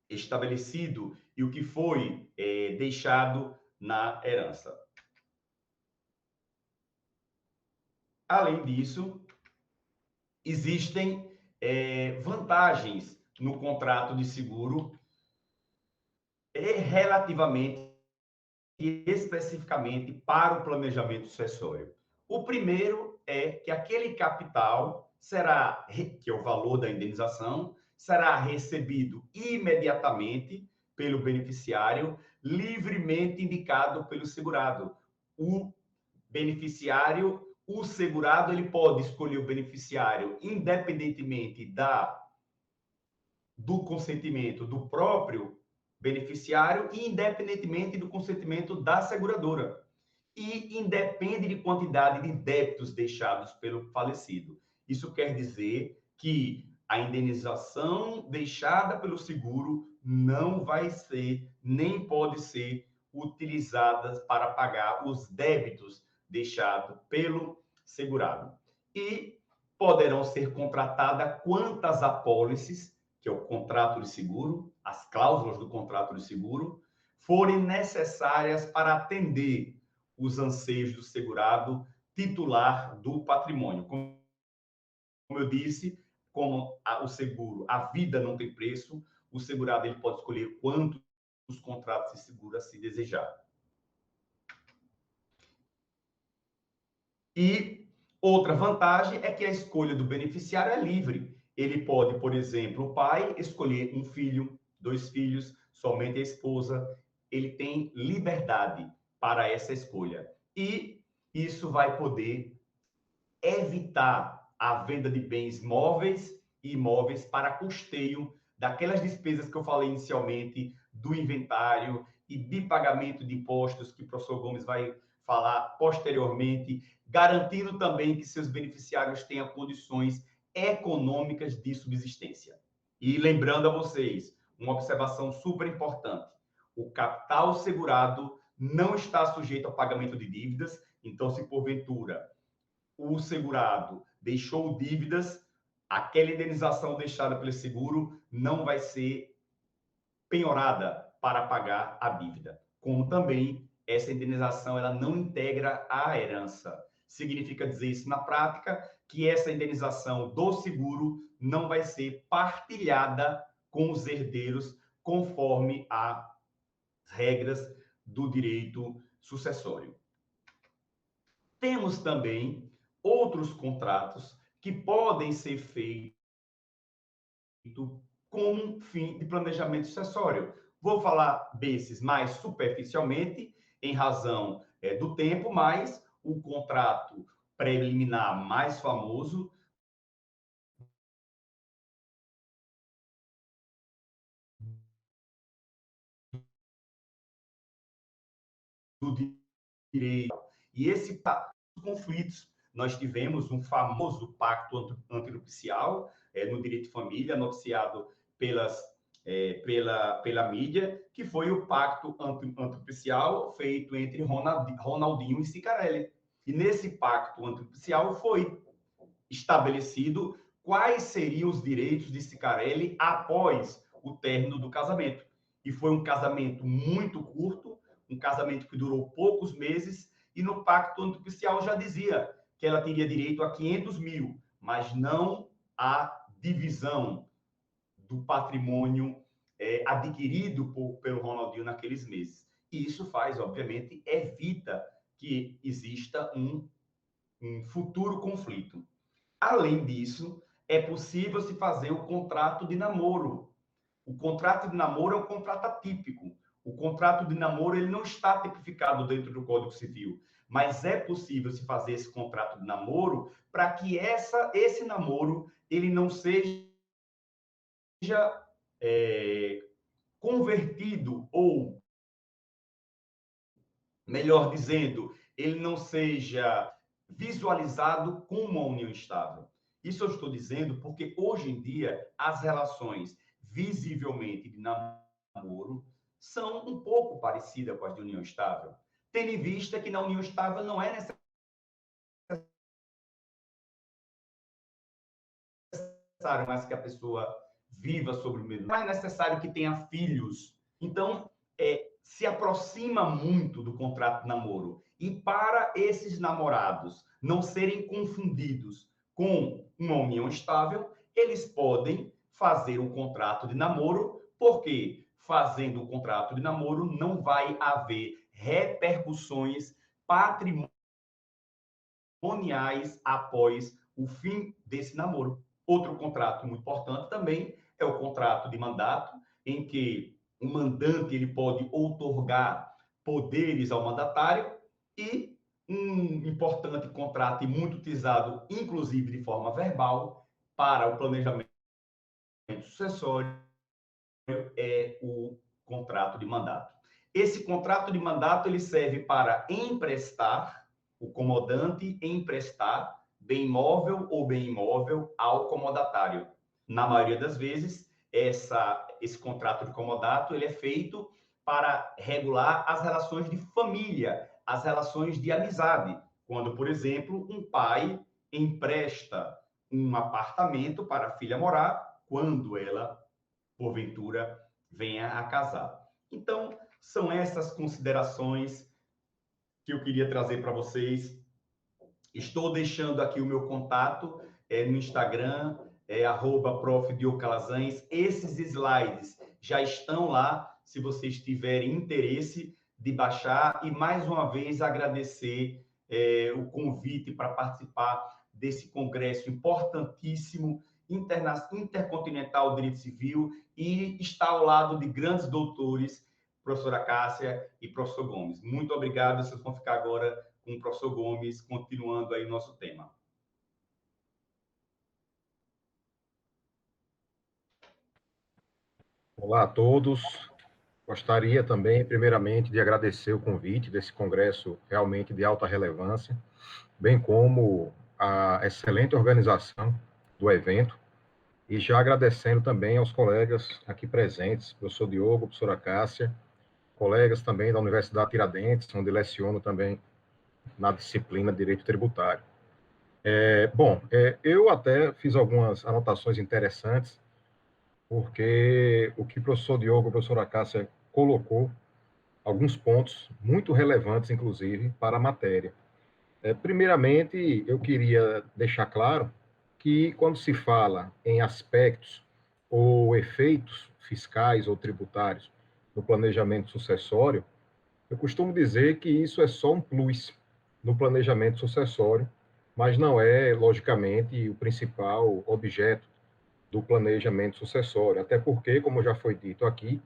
estabelecido e o que foi deixado na herança. Além disso, existem vantagens no contrato de seguro relativamente e especificamente para o planejamento sucessório. O primeiro é que aquele capital será, que é o valor da indenização, será recebido imediatamente pelo beneficiário, livremente indicado pelo segurado. O beneficiário, o segurado, ele pode escolher o beneficiário independentemente do consentimento do próprio beneficiário e independentemente do consentimento da seguradora. E independe de quantidade de débitos deixados pelo falecido. Isso quer dizer que a indenização deixada pelo seguro não vai ser, nem pode ser utilizada para pagar os débitos deixados pelo segurado. E poderão ser contratadas quantas apólices, que é o contrato de seguro, as cláusulas do contrato de seguro, forem necessárias para atender os anseios do segurado titular do patrimônio. Como eu disse, como o seguro, a vida não tem preço, o segurado ele pode escolher quantos contratos de seguro se desejar. E outra vantagem é que a escolha do beneficiário é livre. Ele pode, por exemplo, o pai escolher um filho, 2 filhos, somente a esposa. Ele tem liberdade para essa escolha. E isso vai poder evitar a venda de bens móveis e imóveis para custeio daquelas despesas que eu falei inicialmente, do inventário e de pagamento de impostos, que o professor Gomes vai falar posteriormente, garantindo também que seus beneficiários tenham condições econômicas de subsistência. E lembrando a vocês, uma observação super importante: o capital segurado não está sujeito ao pagamento de dívidas, então, se porventura o segurado deixou dívidas, aquela indenização deixada pelo seguro não vai ser penhorada para pagar a dívida. Como também essa indenização ela não integra a herança. Significa dizer isso na prática que essa indenização do seguro não vai ser partilhada com os herdeiros conforme as regras do direito sucessório. Temos também outros contratos que podem ser feitos como fim de planejamento sucessório. Vou falar desses mais superficialmente, em razão do tempo, mas o contrato preliminar mais famoso do direito. E esse conflitos, nós tivemos um famoso pacto antinupcial no direito de família, noticiado pela mídia, que foi o pacto antinupcial feito entre Ronaldinho e Cicarelli. E nesse pacto antinupcial foi estabelecido quais seriam os direitos de Cicarelli após o término do casamento. E foi um casamento muito curto, um casamento que durou poucos meses, e no pacto antinupcial já dizia que ela teria direito a 500 mil, mas não a divisão do patrimônio adquirido pelo Ronaldinho naqueles meses. E isso faz, obviamente, evita que exista um futuro conflito. Além disso, é possível se fazer o contrato de namoro. O contrato de namoro é um contrato atípico. O contrato de namoro ele não está tipificado dentro do Código Civil, mas é possível se fazer esse contrato de namoro para que esse namoro ele não seja convertido ou, melhor dizendo, ele não seja visualizado como uma união estável. Isso eu estou dizendo porque hoje em dia as relações visivelmente de namoro são um pouco parecidas com as de união estável, tendo em vista que na união estável não é necessário mais que a pessoa viva sobre o mesmo, não é necessário que tenha filhos. Então, se aproxima muito do contrato de namoro. E para esses namorados não serem confundidos com uma união estável, eles podem fazer um contrato de namoro, porque fazendo o contrato de namoro não vai haver repercussões patrimoniais após o fim desse namoro. Outro contrato muito importante também é o contrato de mandato, em que o mandante ele pode outorgar poderes ao mandatário, e um importante contrato e muito utilizado, inclusive de forma verbal, para o planejamento sucessório é o contrato de mandato. Esse contrato de mandato ele serve para emprestar, o comodante emprestar bem móvel ou bem imóvel ao comodatário. Na maioria das vezes, esse contrato de comodato ele é feito para regular as relações de família, as relações de amizade. Quando, por exemplo, um pai empresta um apartamento para a filha morar, quando ela, porventura, venha a casar. Então, são essas considerações que eu queria trazer para vocês. Estou deixando aqui o meu contato no Instagram, @prof.diogo.calazans. Esses slides já estão lá, se vocês tiverem interesse de baixar. E, mais uma vez, agradecer o convite para participar desse congresso importantíssimo, intercontinental de Direito Civil, e estar ao lado de grandes doutores, professora Cássia e professor Gomes. Muito obrigado. Vocês vão ficar agora com o professor Gomes, continuando aí o nosso tema. Olá a todos. Gostaria também, primeiramente, de agradecer o convite desse congresso realmente de alta relevância, bem como a excelente organização do evento, e já agradecendo também aos colegas aqui presentes, professor Diogo, professora Cássia, colegas também da Universidade Tiradentes, onde leciono também na disciplina de Direito Tributário. Eu até fiz algumas anotações interessantes, porque o que o professor Diogo e a professora Cássia colocou, alguns pontos muito relevantes, inclusive, para a matéria. Primeiramente, eu queria deixar claro que, quando se fala em aspectos ou efeitos fiscais ou tributários no planejamento sucessório, eu costumo dizer que isso é só um plus no planejamento sucessório, mas não é, logicamente, o principal objeto do planejamento sucessório, até porque, como já foi dito aqui,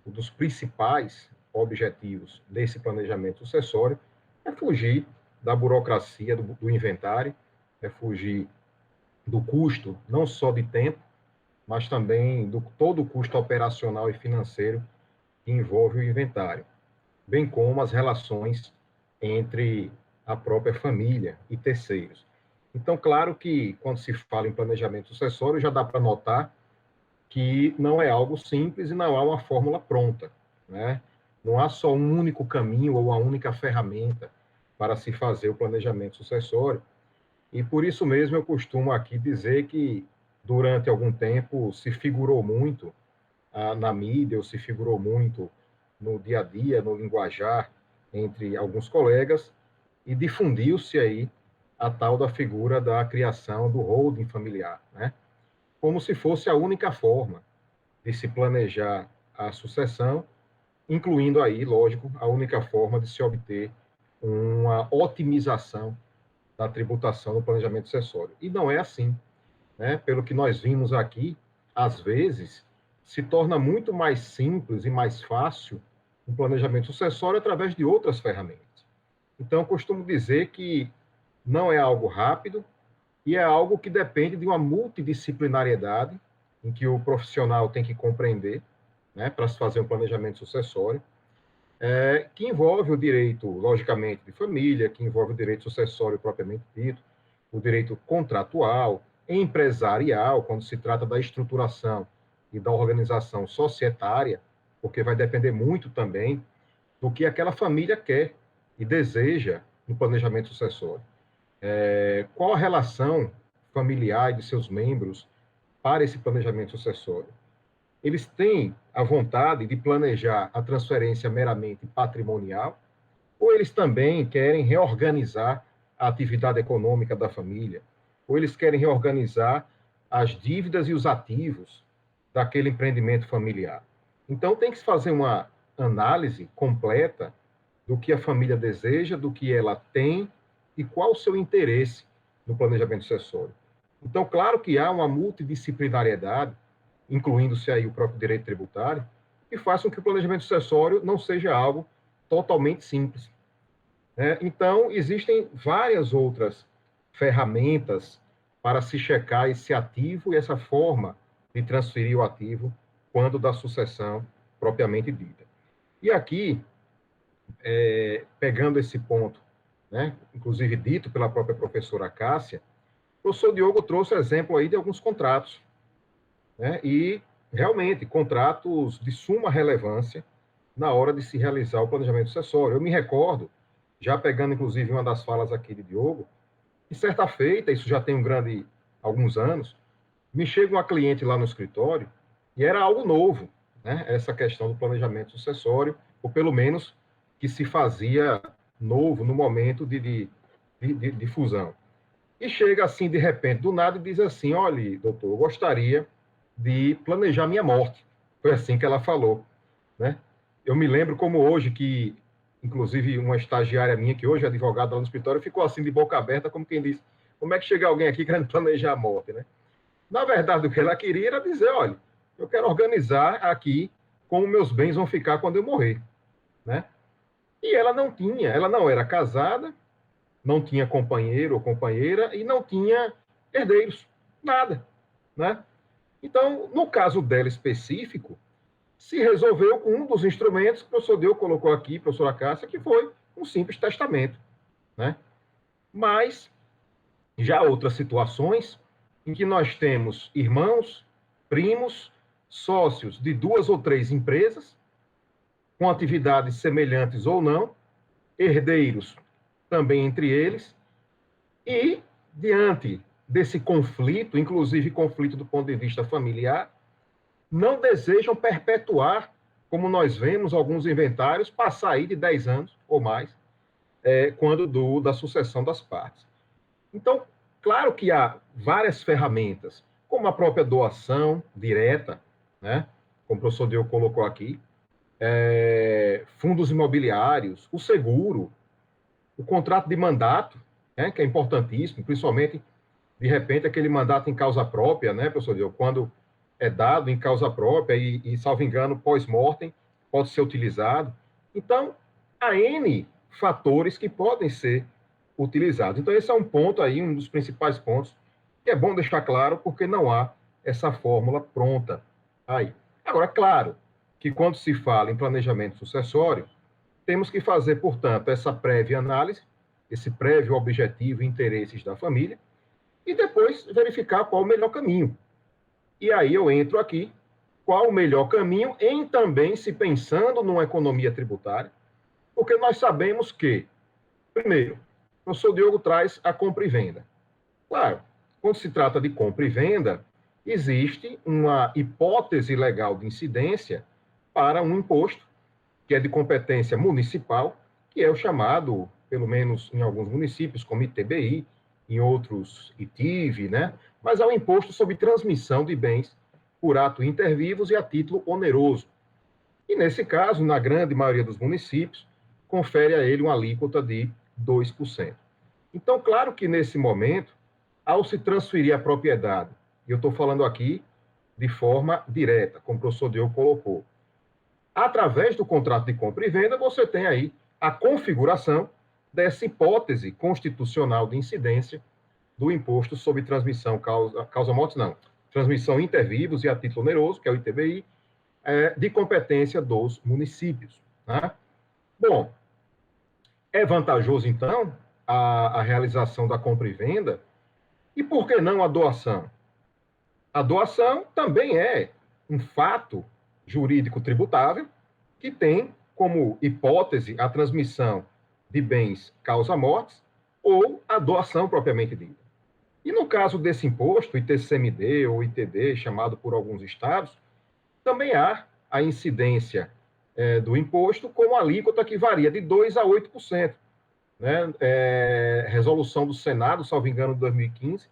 um dos principais objetivos desse planejamento sucessório é fugir da burocracia do inventário, é fugir do custo, não só de tempo, mas também do todo o custo operacional e financeiro que envolve o inventário, bem como as relações entre a própria família e terceiros. Então, claro que quando se fala em planejamento sucessório, já dá para notar que não é algo simples e não há uma fórmula pronta, né? Não há só um único caminho ou uma única ferramenta para se fazer o planejamento sucessório. E por isso mesmo eu costumo aqui dizer que durante algum tempo se figurou muito na mídia, ou se figurou muito no dia a dia, no linguajar entre alguns colegas, e difundiu-se aí a tal da figura da criação do holding familiar, né? Como se fosse a única forma de se planejar a sucessão, incluindo aí, lógico, a única forma de se obter uma otimização da tributação no planejamento sucessório. E não é assim, né? Pelo que nós vimos aqui, às vezes, se torna muito mais simples e mais fácil o planejamento sucessório através de outras ferramentas. Então, eu costumo dizer que não é algo rápido e é algo que depende de uma multidisciplinariedade em que o profissional tem que compreender, né, para se fazer um planejamento sucessório, que envolve o direito, logicamente, de família, que envolve o direito sucessório propriamente dito, o direito contratual, empresarial, quando se trata da estruturação e da organização societária, porque vai depender muito também do que aquela família quer e deseja no planejamento sucessório. Qual a relação familiar de seus membros para esse planejamento sucessório? Eles têm a vontade de planejar a transferência meramente patrimonial, ou eles também querem reorganizar a atividade econômica da família, ou eles querem reorganizar as dívidas e os ativos daquele empreendimento familiar. Então, tem que se fazer uma análise completa do que a família deseja, do que ela tem e qual o seu interesse no planejamento sucessório. Então, claro que há uma multidisciplinariedade, incluindo-se aí o próprio direito tributário, que faz com que o planejamento sucessório não seja algo totalmente simples. Então, existem várias outras ferramentas para se checar esse ativo e essa forma de transferir o ativo quando da sucessão propriamente dita. E aqui, pegando esse ponto, né, inclusive dito pela própria professora Cássia, o professor Diogo trouxe exemplo aí de alguns contratos, né, e realmente contratos de suma relevância na hora de se realizar o planejamento sucessório. Eu me recordo, já pegando inclusive uma das falas aqui de Diogo, que certa feita, isso já tem alguns anos, me chega uma cliente lá no escritório e era algo novo, né, essa questão do planejamento sucessório, ou pelo menos que se fazia novo no momento de fusão. E chega assim, de repente, do nada, e diz assim: olha, doutor, eu gostaria de planejar minha morte. Foi assim que ela falou, né? Eu me lembro como hoje que, inclusive, uma estagiária minha, que hoje é advogada lá no escritório, ficou assim de boca aberta, como quem diz: como é que chega alguém aqui querendo planejar a morte, né? Na verdade, o que ela queria era dizer: olha, eu quero organizar aqui como meus bens vão ficar quando eu morrer, né? E ela não era casada, não tinha companheiro ou companheira e não tinha herdeiros, nada, né? Então, no caso dela específico, se resolveu com um dos instrumentos que o professor Deu colocou aqui, professora Cássia, que foi um simples testamento, né? Mas já outras situações em que nós temos irmãos, primos, sócios de 2 ou 3 empresas, com atividades semelhantes ou não, herdeiros também entre eles, e diante desse conflito, inclusive conflito do ponto de vista familiar, não desejam perpetuar, como nós vemos alguns inventários, passar aí de 10 anos ou mais, quando da sucessão das partes. Então, claro que há várias ferramentas, como a própria doação direta, né, como o professor Diogo colocou aqui, fundos imobiliários, o seguro, o contrato de mandato, né, que é importantíssimo, principalmente de repente, aquele mandato em causa própria, né, professor Diogo, quando é dado em causa própria e salvo engano, pós-mortem, pode ser utilizado. Então, há N fatores que podem ser utilizados. Então, esse é um ponto aí, um dos principais pontos, que é bom deixar claro, porque não há essa fórmula pronta aí. Agora, claro que quando se fala em planejamento sucessório, temos que fazer, portanto, essa prévia análise, esse prévio objetivo e interesses da família, e depois verificar qual o melhor caminho. E aí eu entro aqui, qual o melhor caminho, em também se pensando numa economia tributária, porque nós sabemos que, primeiro, o professor Diogo traz a compra e venda. Claro, quando se trata de compra e venda, existe uma hipótese legal de incidência para um imposto, que é de competência municipal, que é o chamado, pelo menos em alguns municípios, como ITBI, em outros ITIV, né? Mas é um imposto sobre transmissão de bens por ato inter vivos e a título oneroso. E nesse caso, na grande maioria dos municípios, confere a ele uma alíquota de 2%. Então, claro que nesse momento, ao se transferir a propriedade, e eu estou falando aqui de forma direta, como o professor Diogo colocou, através do contrato de compra e venda, você tem aí a configuração dessa hipótese constitucional de incidência do imposto sobre transmissão causa-mortes, não, transmissão inter vivos e a título oneroso, que é o ITBI, de competência dos municípios. Né? Bom, é vantajoso, então, a realização da compra e venda, e por que não a doação? A doação também é um fato jurídico tributável que tem como hipótese a transmissão de bens causa-mortes ou a doação propriamente dita. E no caso desse imposto, ITCMD ou ITD, chamado por alguns estados, também há a incidência do imposto com uma alíquota que varia de 2% a 8%. Né? Resolução do Senado, salvo engano, de 2015,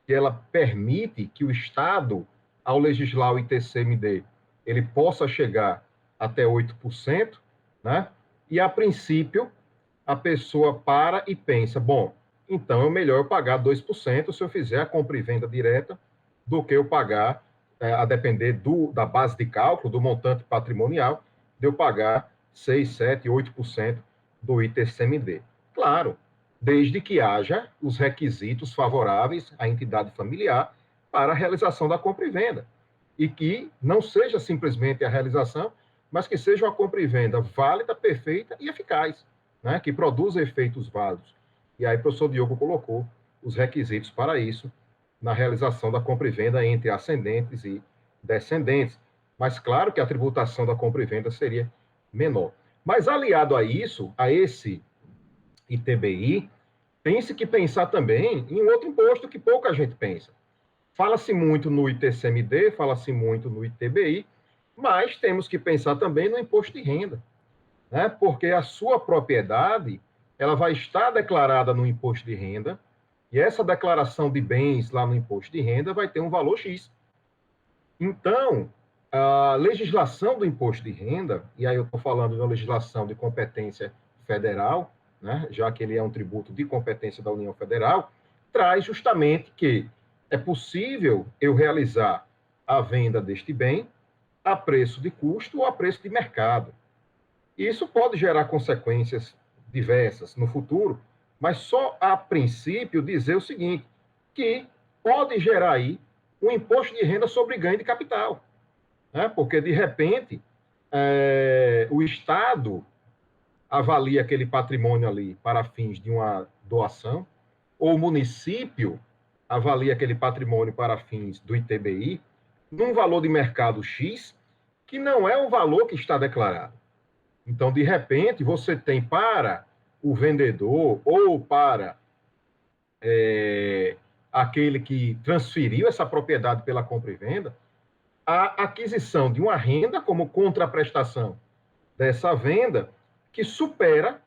que ela permite que o Estado, ao legislar o ITCMD, ele possa chegar até 8%, né? E, a princípio, a pessoa para e pensa, bom, então é melhor eu pagar 2% se eu fizer a compra e venda direta do que eu pagar, a depender da base de cálculo, do montante patrimonial, de eu pagar 6, 7, 8% do ITCMD. Claro, desde que haja os requisitos favoráveis à entidade familiar para a realização da compra e venda. E que não seja simplesmente a realização, mas que seja uma compra e venda válida, perfeita e eficaz, né? Que produza efeitos válidos. E aí o professor Diogo colocou os requisitos para isso na realização da compra e venda entre ascendentes e descendentes. Mas claro que a tributação da compra e venda seria menor. Mas aliado a isso, a esse ITBI, pense que pensar também em um outro imposto que pouca gente pensa. Fala-se muito no ITCMD, fala-se muito no ITBI, mas temos que pensar também no imposto de renda, né? Porque a sua propriedade, ela vai estar declarada no imposto de renda, e essa declaração de bens lá no imposto de renda vai ter um valor X. Então, a legislação do imposto de renda, e aí eu estou falando de uma legislação de competência federal, né, já que ele é um tributo de competência da União Federal, traz justamente que é possível eu realizar a venda deste bem a preço de custo ou a preço de mercado. Isso pode gerar consequências diversas no futuro, mas só a princípio dizer o seguinte, que pode gerar aí um imposto de renda sobre ganho de capital, né? Porque, de repente, o Estado avalia aquele patrimônio ali para fins de uma doação, ou o município avalia aquele patrimônio para fins do ITBI, num valor de mercado X, que não é o valor que está declarado. Então, de repente, você tem para o vendedor ou para aquele que transferiu essa propriedade pela compra e venda, a aquisição de uma renda como contraprestação dessa venda que supera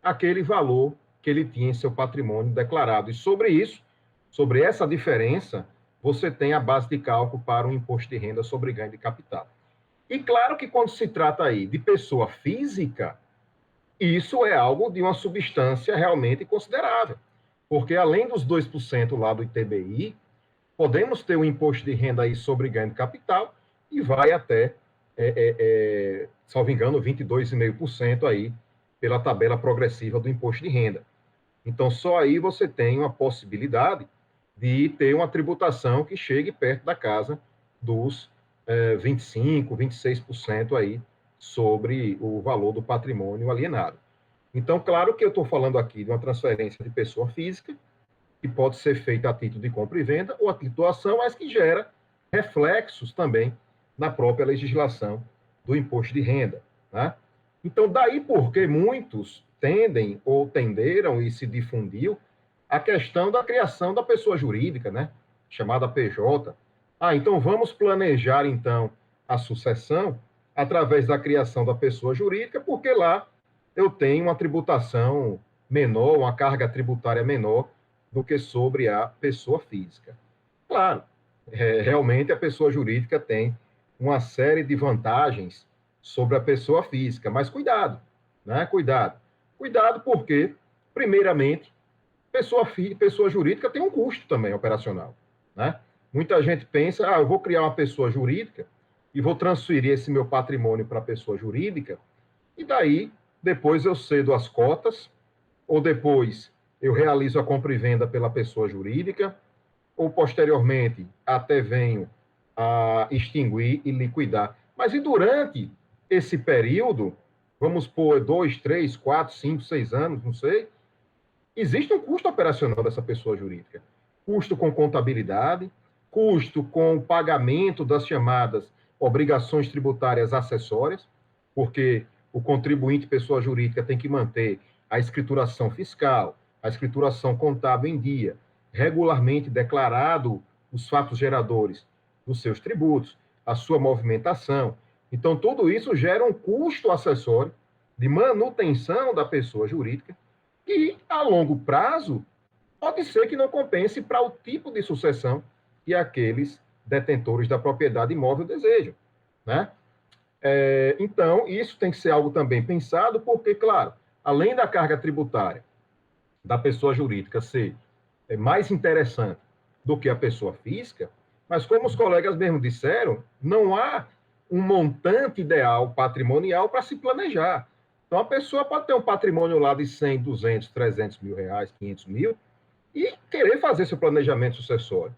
aquele valor que ele tinha em seu patrimônio declarado. E sobre isso, sobre essa diferença, você tem a base de cálculo para o imposto de renda sobre ganho de capital. E claro que quando se trata aí de pessoa física, isso é algo de uma substância realmente considerável. Porque além dos 2% lá do ITBI, podemos ter um imposto de renda aí sobre ganho de capital e vai até, salvo engano, 22,5% aí pela tabela progressiva do imposto de renda. Então, só aí você tem uma possibilidade de ter uma tributação que chegue perto da casa dos 25%, 26% aí sobre o valor do patrimônio alienado. Então, claro que eu estou falando aqui de uma transferência de pessoa física, que pode ser feita a título de compra e venda ou a título de doação, mas que gera reflexos também na própria legislação do imposto de renda. Né? Então, daí porque muitos tendem ou tenderam e se difundiu a questão da criação da pessoa jurídica, né? Chamada PJ. Então vamos planejar, então, a sucessão através da criação da pessoa jurídica, porque lá eu tenho uma tributação menor, uma carga tributária menor do que sobre a pessoa física. Claro, realmente a pessoa jurídica tem uma série de vantagens sobre a pessoa física, mas cuidado, né? Cuidado. Cuidado porque, primeiramente, pessoa jurídica tem um custo também operacional, né? Muita gente pensa, eu vou criar uma pessoa jurídica e vou transferir esse meu patrimônio para a pessoa jurídica, e daí, depois eu cedo as cotas, ou depois eu realizo a compra e venda pela pessoa jurídica, ou posteriormente até venho a extinguir e liquidar. Mas e durante esse período, vamos por 2, 3, 4, 5, 6 anos, não sei, existe um custo operacional dessa pessoa jurídica. Custo com contabilidade, custo com o pagamento das chamadas obrigações tributárias acessórias, porque o contribuinte pessoa jurídica tem que manter a escrituração fiscal, a escrituração contábil em dia, regularmente declarado os fatos geradores dos seus tributos, a sua movimentação. Então, tudo isso gera um custo acessório de manutenção da pessoa jurídica que, a longo prazo, pode ser que não compense para o tipo de sucessão que aqueles detentores da propriedade imóvel desejam, né? Então, isso tem que ser algo também pensado, porque, claro, além da carga tributária da pessoa jurídica ser mais interessante do que a pessoa física, mas como os colegas mesmo disseram, não há um montante ideal patrimonial para se planejar. Então, a pessoa pode ter um patrimônio lá de 100, 200, 300 mil reais, 500 mil, e querer fazer seu planejamento sucessório.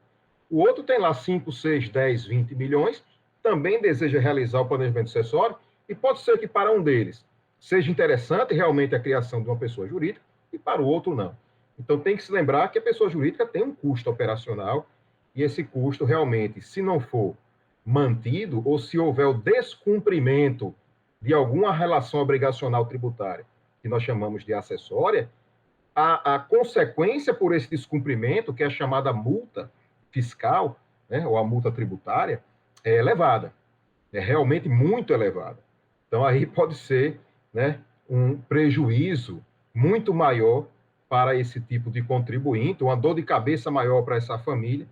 O outro tem lá 5, 6, 10, 20 milhões, também deseja realizar o planejamento sucessório, e pode ser que para um deles seja interessante realmente a criação de uma pessoa jurídica, e para o outro não. Então, tem que se lembrar que a pessoa jurídica tem um custo operacional, e esse custo realmente, se não for mantido, ou se houver o descumprimento de alguma relação obrigacional tributária, que nós chamamos de acessória, a consequência por esse descumprimento, que é a chamada multa fiscal, né, ou a multa tributária, é elevada, é realmente muito elevada. Então, aí pode ser, né, um prejuízo muito maior para esse tipo de contribuinte, uma dor de cabeça maior para essa família,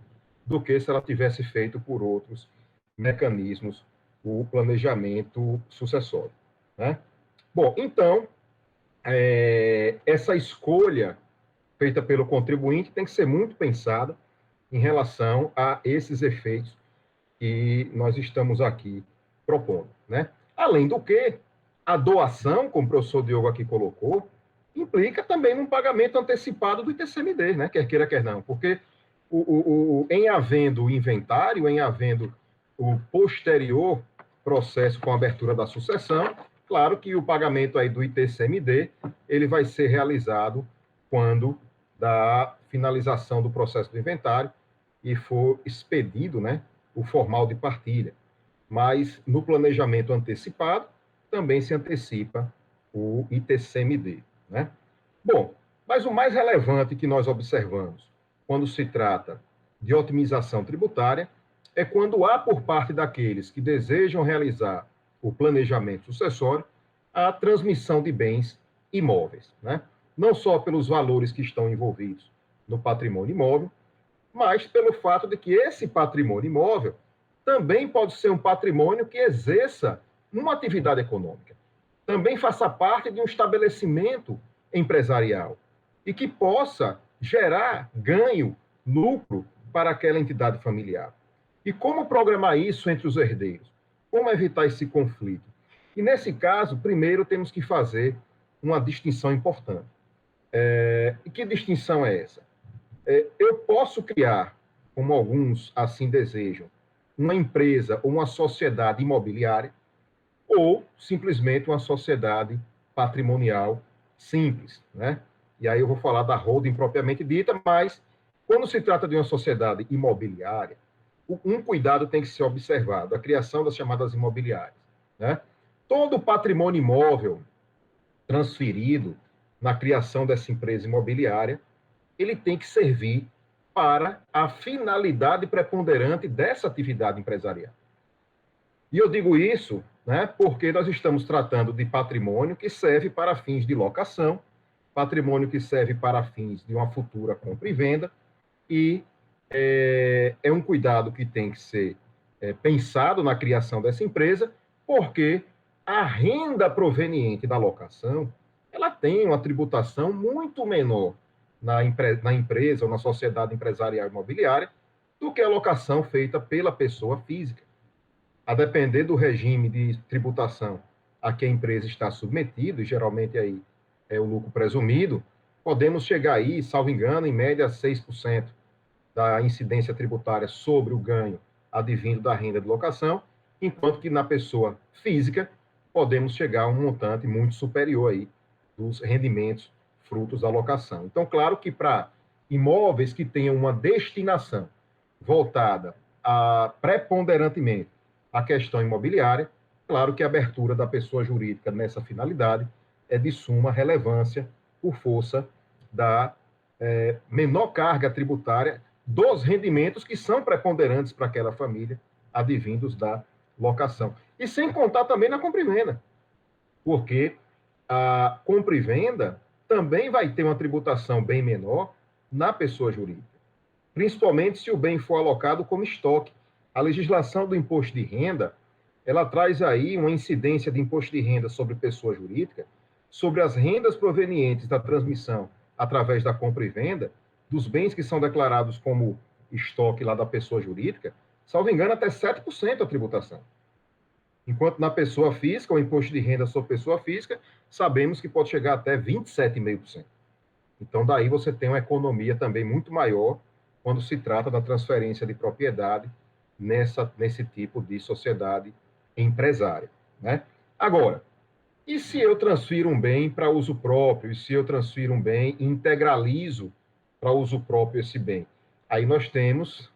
do que se ela tivesse feito por outros mecanismos o planejamento sucessório, né? Bom, então, essa escolha feita pelo contribuinte tem que ser muito pensada em relação a esses efeitos que nós estamos aqui propondo, né? Além do que, a doação, como o professor Diogo aqui colocou, implica também num pagamento antecipado do ITCMD, né? Quer queira, quer não, porque em havendo o inventário, em havendo o posterior processo com a abertura da sucessão, claro que o pagamento aí do ITCMD, ele vai ser realizado quando da finalização do processo do inventário e for expedido, né, o formal de partilha. Mas no planejamento antecipado, também se antecipa o ITCMD, né? Bom, mas o mais relevante que nós observamos quando se trata de otimização tributária é quando há por parte daqueles que desejam realizar o planejamento sucessório a transmissão de bens imóveis, né? Não só pelos valores que estão envolvidos no patrimônio imóvel, mas pelo fato de que esse patrimônio imóvel também pode ser um patrimônio que exerça uma atividade econômica, também faça parte de um estabelecimento empresarial e que possa gerar ganho, lucro para aquela entidade familiar. E como programar isso entre os herdeiros? Como evitar esse conflito? E nesse caso, primeiro temos que fazer uma distinção importante. E que distinção é essa? Eu posso criar, como alguns assim desejam, uma empresa ou uma sociedade imobiliária, ou simplesmente uma sociedade patrimonial simples, né? E aí eu vou falar da holding propriamente dita, mas quando se trata de uma sociedade imobiliária, um cuidado tem que ser observado, a criação das chamadas imobiliárias, né? Todo o patrimônio imóvel transferido na criação dessa empresa imobiliária, ele tem que servir para a finalidade preponderante dessa atividade empresarial. E eu digo isso, né, porque nós estamos tratando de patrimônio que serve para fins de locação, patrimônio que serve para fins de uma futura compra e venda, e é um cuidado que tem que ser pensado na criação dessa empresa, porque a renda proveniente da locação, ela tem uma tributação muito menor na empresa ou na sociedade empresarial imobiliária do que a locação feita pela pessoa física. A depender do regime de tributação a que a empresa está submetida, e geralmente aí é o lucro presumido, podemos chegar aí, salvo engano, em média 6% da incidência tributária sobre o ganho advindo da renda de locação, enquanto que na pessoa física podemos chegar a um montante muito superior aí dos rendimentos frutos da locação. Então, claro que para imóveis que tenham uma destinação voltada preponderantemente à questão imobiliária, claro que a abertura da pessoa jurídica nessa finalidade é de suma relevância por força da menor carga tributária dos rendimentos que são preponderantes para aquela família, advindos da locação. E sem contar também na compra e venda, porque a compra e venda também vai ter uma tributação bem menor na pessoa jurídica, principalmente se o bem for alocado como estoque. A legislação do imposto de renda, ela traz aí uma incidência de imposto de renda sobre pessoa jurídica, sobre as rendas provenientes da transmissão através da compra e venda, dos bens que são declarados como estoque lá da pessoa jurídica, salvo engano, até 7% a tributação. Enquanto na pessoa física, o imposto de renda sobre pessoa física, sabemos que pode chegar até 27,5%. Então, daí você tem uma economia também muito maior quando se trata da transferência de propriedade nesse tipo de sociedade empresária, né? Agora, e se eu transfiro um bem para uso próprio? E se eu transfiro um bem e integralizo para uso próprio esse bem? Aí nós temos,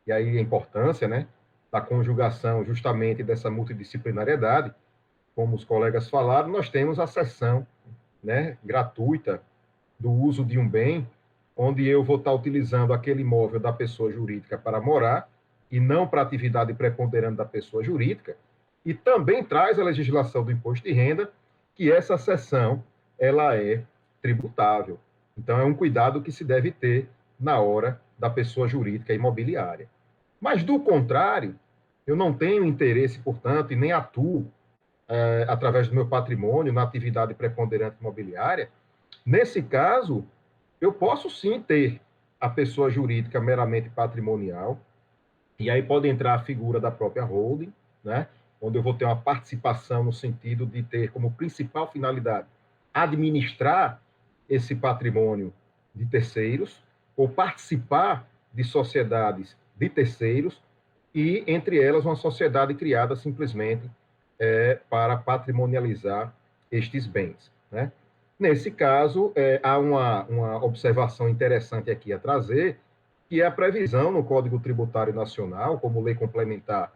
e aí a importância, né, da conjugação justamente dessa multidisciplinariedade, como os colegas falaram, nós temos a cessão, né, gratuita do uso de um bem, onde eu vou estar utilizando aquele imóvel da pessoa jurídica para morar e não para atividade preponderante da pessoa jurídica, e também traz a legislação do imposto de renda que essa cessão ela é tributável. Então, é um cuidado que se deve ter na hora da pessoa jurídica imobiliária. Mas, do contrário, eu não tenho interesse, portanto, e nem atuo através do meu patrimônio na atividade preponderante imobiliária. Nesse caso, eu posso sim ter a pessoa jurídica meramente patrimonial, e aí pode entrar a figura da própria holding, né, onde eu vou ter uma participação no sentido de ter como principal finalidade administrar esse patrimônio de terceiros, ou participar de sociedades de terceiros, e, entre elas, uma sociedade criada simplesmente para patrimonializar estes bens, né? Nesse caso, há uma observação interessante aqui a trazer, que é a previsão no Código Tributário Nacional, como lei complementar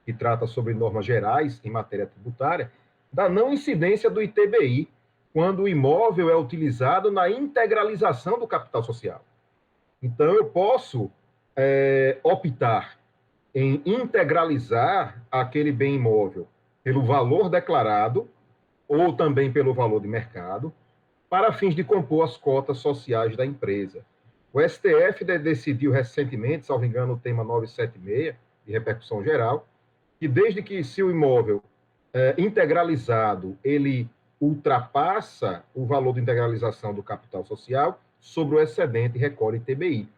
que trata sobre normas gerais em matéria tributária, da não incidência do ITBI, quando o imóvel é utilizado na integralização do capital social. Então, eu posso optar em integralizar aquele bem imóvel pelo valor declarado ou também pelo valor de mercado, para fins de compor as cotas sociais da empresa. O STF decidiu recentemente, salvo engano, o tema 976, de repercussão geral, que desde que se o imóvel integralizado, ele ultrapassa o valor de integralização do capital social, sobre o excedente recolhe TBI.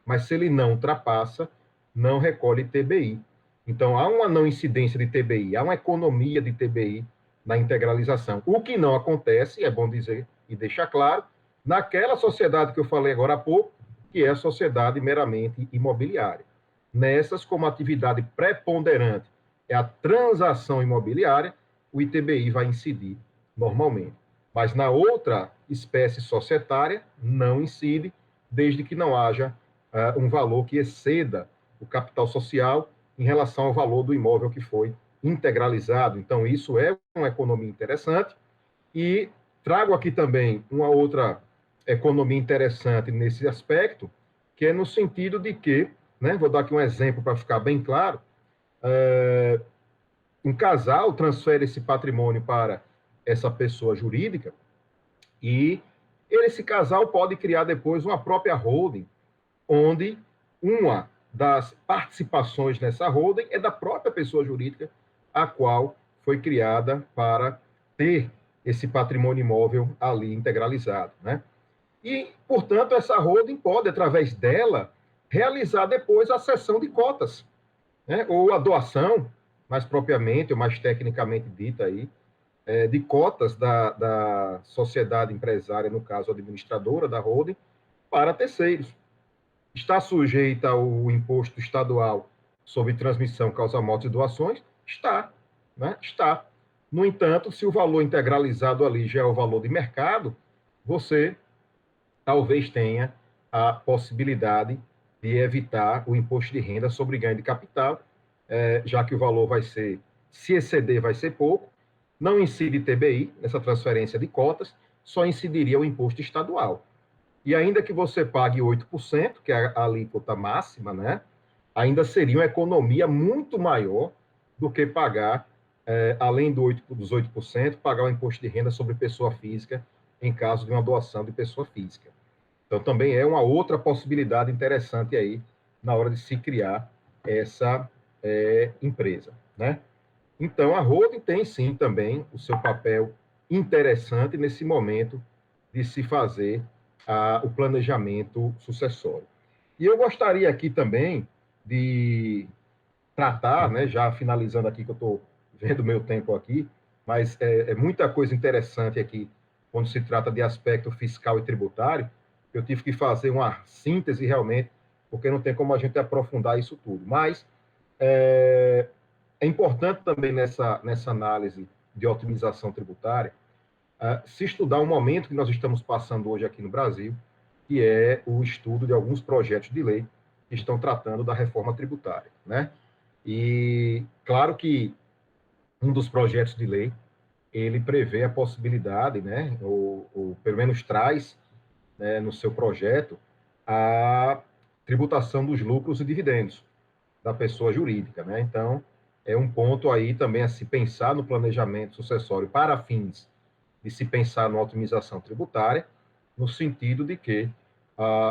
Mas se ele não ultrapassa, não recolhe TBI. Então, há uma não incidência de TBI, há uma economia de TBI na integralização. O que não acontece, é bom dizer e deixar claro, naquela sociedade que eu falei agora há pouco, que é a sociedade meramente imobiliária. Nessas, como atividade preponderante é a transação imobiliária, o ITBI vai incidir normalmente. Mas na outra espécie societária, não incide, desde que não haja um valor que exceda o capital social em relação ao valor do imóvel que foi integralizado. Então, isso é uma economia interessante. E trago aqui também uma outra economia interessante nesse aspecto, que é no sentido de que, né, vou dar aqui um exemplo para ficar bem claro, um casal transfere esse patrimônio para essa pessoa jurídica e esse casal pode criar depois uma própria holding, onde uma das participações nessa holding é da própria pessoa jurídica, a qual foi criada para ter esse patrimônio imóvel ali integralizado, né? E, portanto, essa holding pode, através dela, realizar depois a cessão de cotas, né? Ou a doação, mais propriamente, ou mais tecnicamente dita aí, de cotas da sociedade empresária, no caso, administradora da holding, para terceiros. Está sujeita ao imposto estadual sobre transmissão, causa-morte e doações? Está, né? Está. No entanto, se o valor integralizado ali já é o valor de mercado, você talvez tenha a possibilidade de evitar o imposto de renda sobre ganho de capital, já que o valor vai ser, se exceder, vai ser pouco, não incide TBI nessa transferência de cotas, só incidiria o imposto estadual. E ainda que você pague 8%, que é a alíquota máxima, né, ainda seria uma economia muito maior do que pagar, além dos 8%, pagar o imposto de renda sobre pessoa física em caso de uma doação de pessoa física. Então, também é uma outra possibilidade interessante aí na hora de se criar essa empresa, né? Então, a holding tem, sim, também o seu papel interessante nesse momento de se fazer o planejamento sucessório. E eu gostaria aqui também de tratar, né, já finalizando aqui, que eu estou vendo o meu tempo aqui, mas é muita coisa interessante aqui, quando se trata de aspecto fiscal e tributário, eu tive que fazer uma síntese realmente, porque não tem como a gente aprofundar isso tudo. Mas é importante também nessa análise de otimização tributária, se estudar um momento que nós estamos passando hoje aqui no Brasil, que é o estudo de alguns projetos de lei que estão tratando da reforma tributária, né? E claro que um dos projetos de lei, ele prevê a possibilidade, né, ou pelo menos traz, né, no seu projeto, a tributação dos lucros e dividendos da pessoa jurídica, né? Então, é um ponto aí também a se pensar no planejamento sucessório para fins de se pensar na otimização tributária, no sentido de que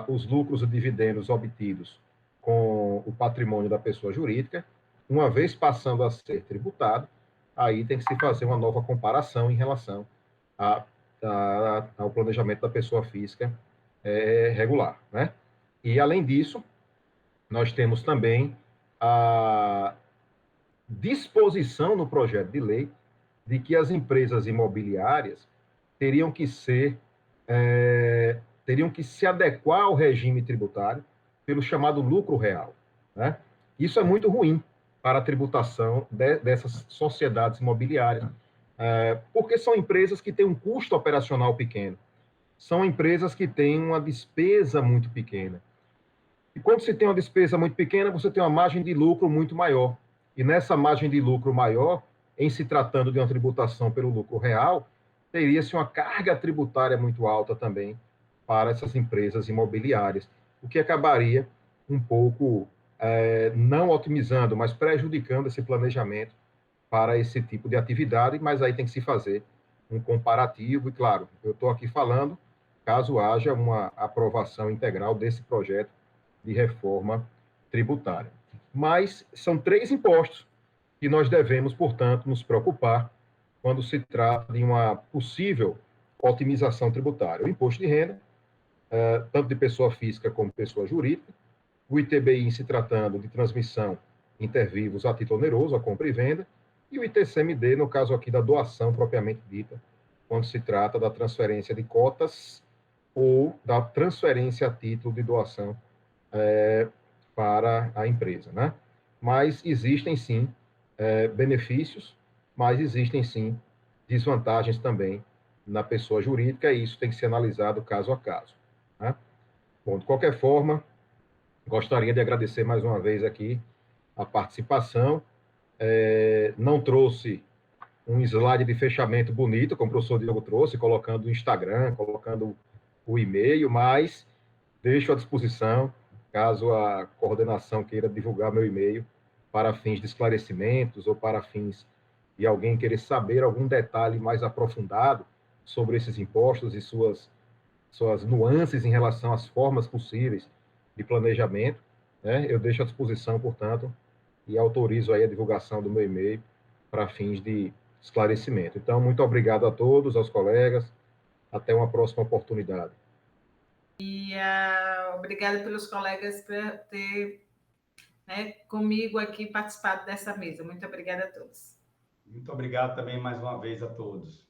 os lucros e dividendos obtidos com o patrimônio da pessoa jurídica, uma vez passando a ser tributado, aí tem que se fazer uma nova comparação em relação ao planejamento da pessoa física regular, né? E, além disso, nós temos também a disposição no projeto de lei de que as empresas imobiliárias teriam que se adequar ao regime tributário pelo chamado lucro real, né? Isso é muito ruim para a tributação dessas sociedades imobiliárias, porque são empresas que têm um custo operacional pequeno, são empresas que têm uma despesa muito pequena. E quando se tem uma despesa muito pequena, você tem uma margem de lucro muito maior. E nessa margem de lucro maior, em se tratando de uma tributação pelo lucro real, teria-se uma carga tributária muito alta também para essas empresas imobiliárias, o que acabaria um pouco não otimizando, mas prejudicando esse planejamento para esse tipo de atividade, mas aí tem que se fazer um comparativo, e claro, eu estou aqui falando caso haja uma aprovação integral desse projeto de reforma tributária. Mas são 3 impostos que nós devemos, portanto, nos preocupar quando se trata de uma possível otimização tributária: o imposto de renda, tanto de pessoa física como pessoa jurídica, o ITBI em se tratando de transmissão intervivos a título oneroso, a compra e venda, e o ITCMD, no caso aqui da doação propriamente dita, quando se trata da transferência de cotas ou da transferência a título de doação para a empresa, né? Mas existem sim benefícios, mas existem sim desvantagens também na pessoa jurídica, e isso tem que ser analisado caso a caso, né? Bom, de qualquer forma, gostaria de agradecer mais uma vez aqui a participação. Não trouxe um slide de fechamento bonito, como o professor Diogo trouxe, colocando o Instagram, colocando o e-mail, mas deixo à disposição, caso a coordenação queira divulgar meu e-mail para fins de esclarecimentos ou para fins de alguém querer saber algum detalhe mais aprofundado sobre esses impostos e suas nuances em relação às formas possíveis de planejamento, né? Eu deixo à disposição, portanto, e autorizo aí a divulgação do meu e-mail para fins de esclarecimento. Então, muito obrigado a todos, aos colegas, até uma próxima oportunidade. E obrigada pelos colegas por ter, né, comigo aqui participado dessa mesa. Muito obrigada a todos. Muito obrigado também mais uma vez a todos.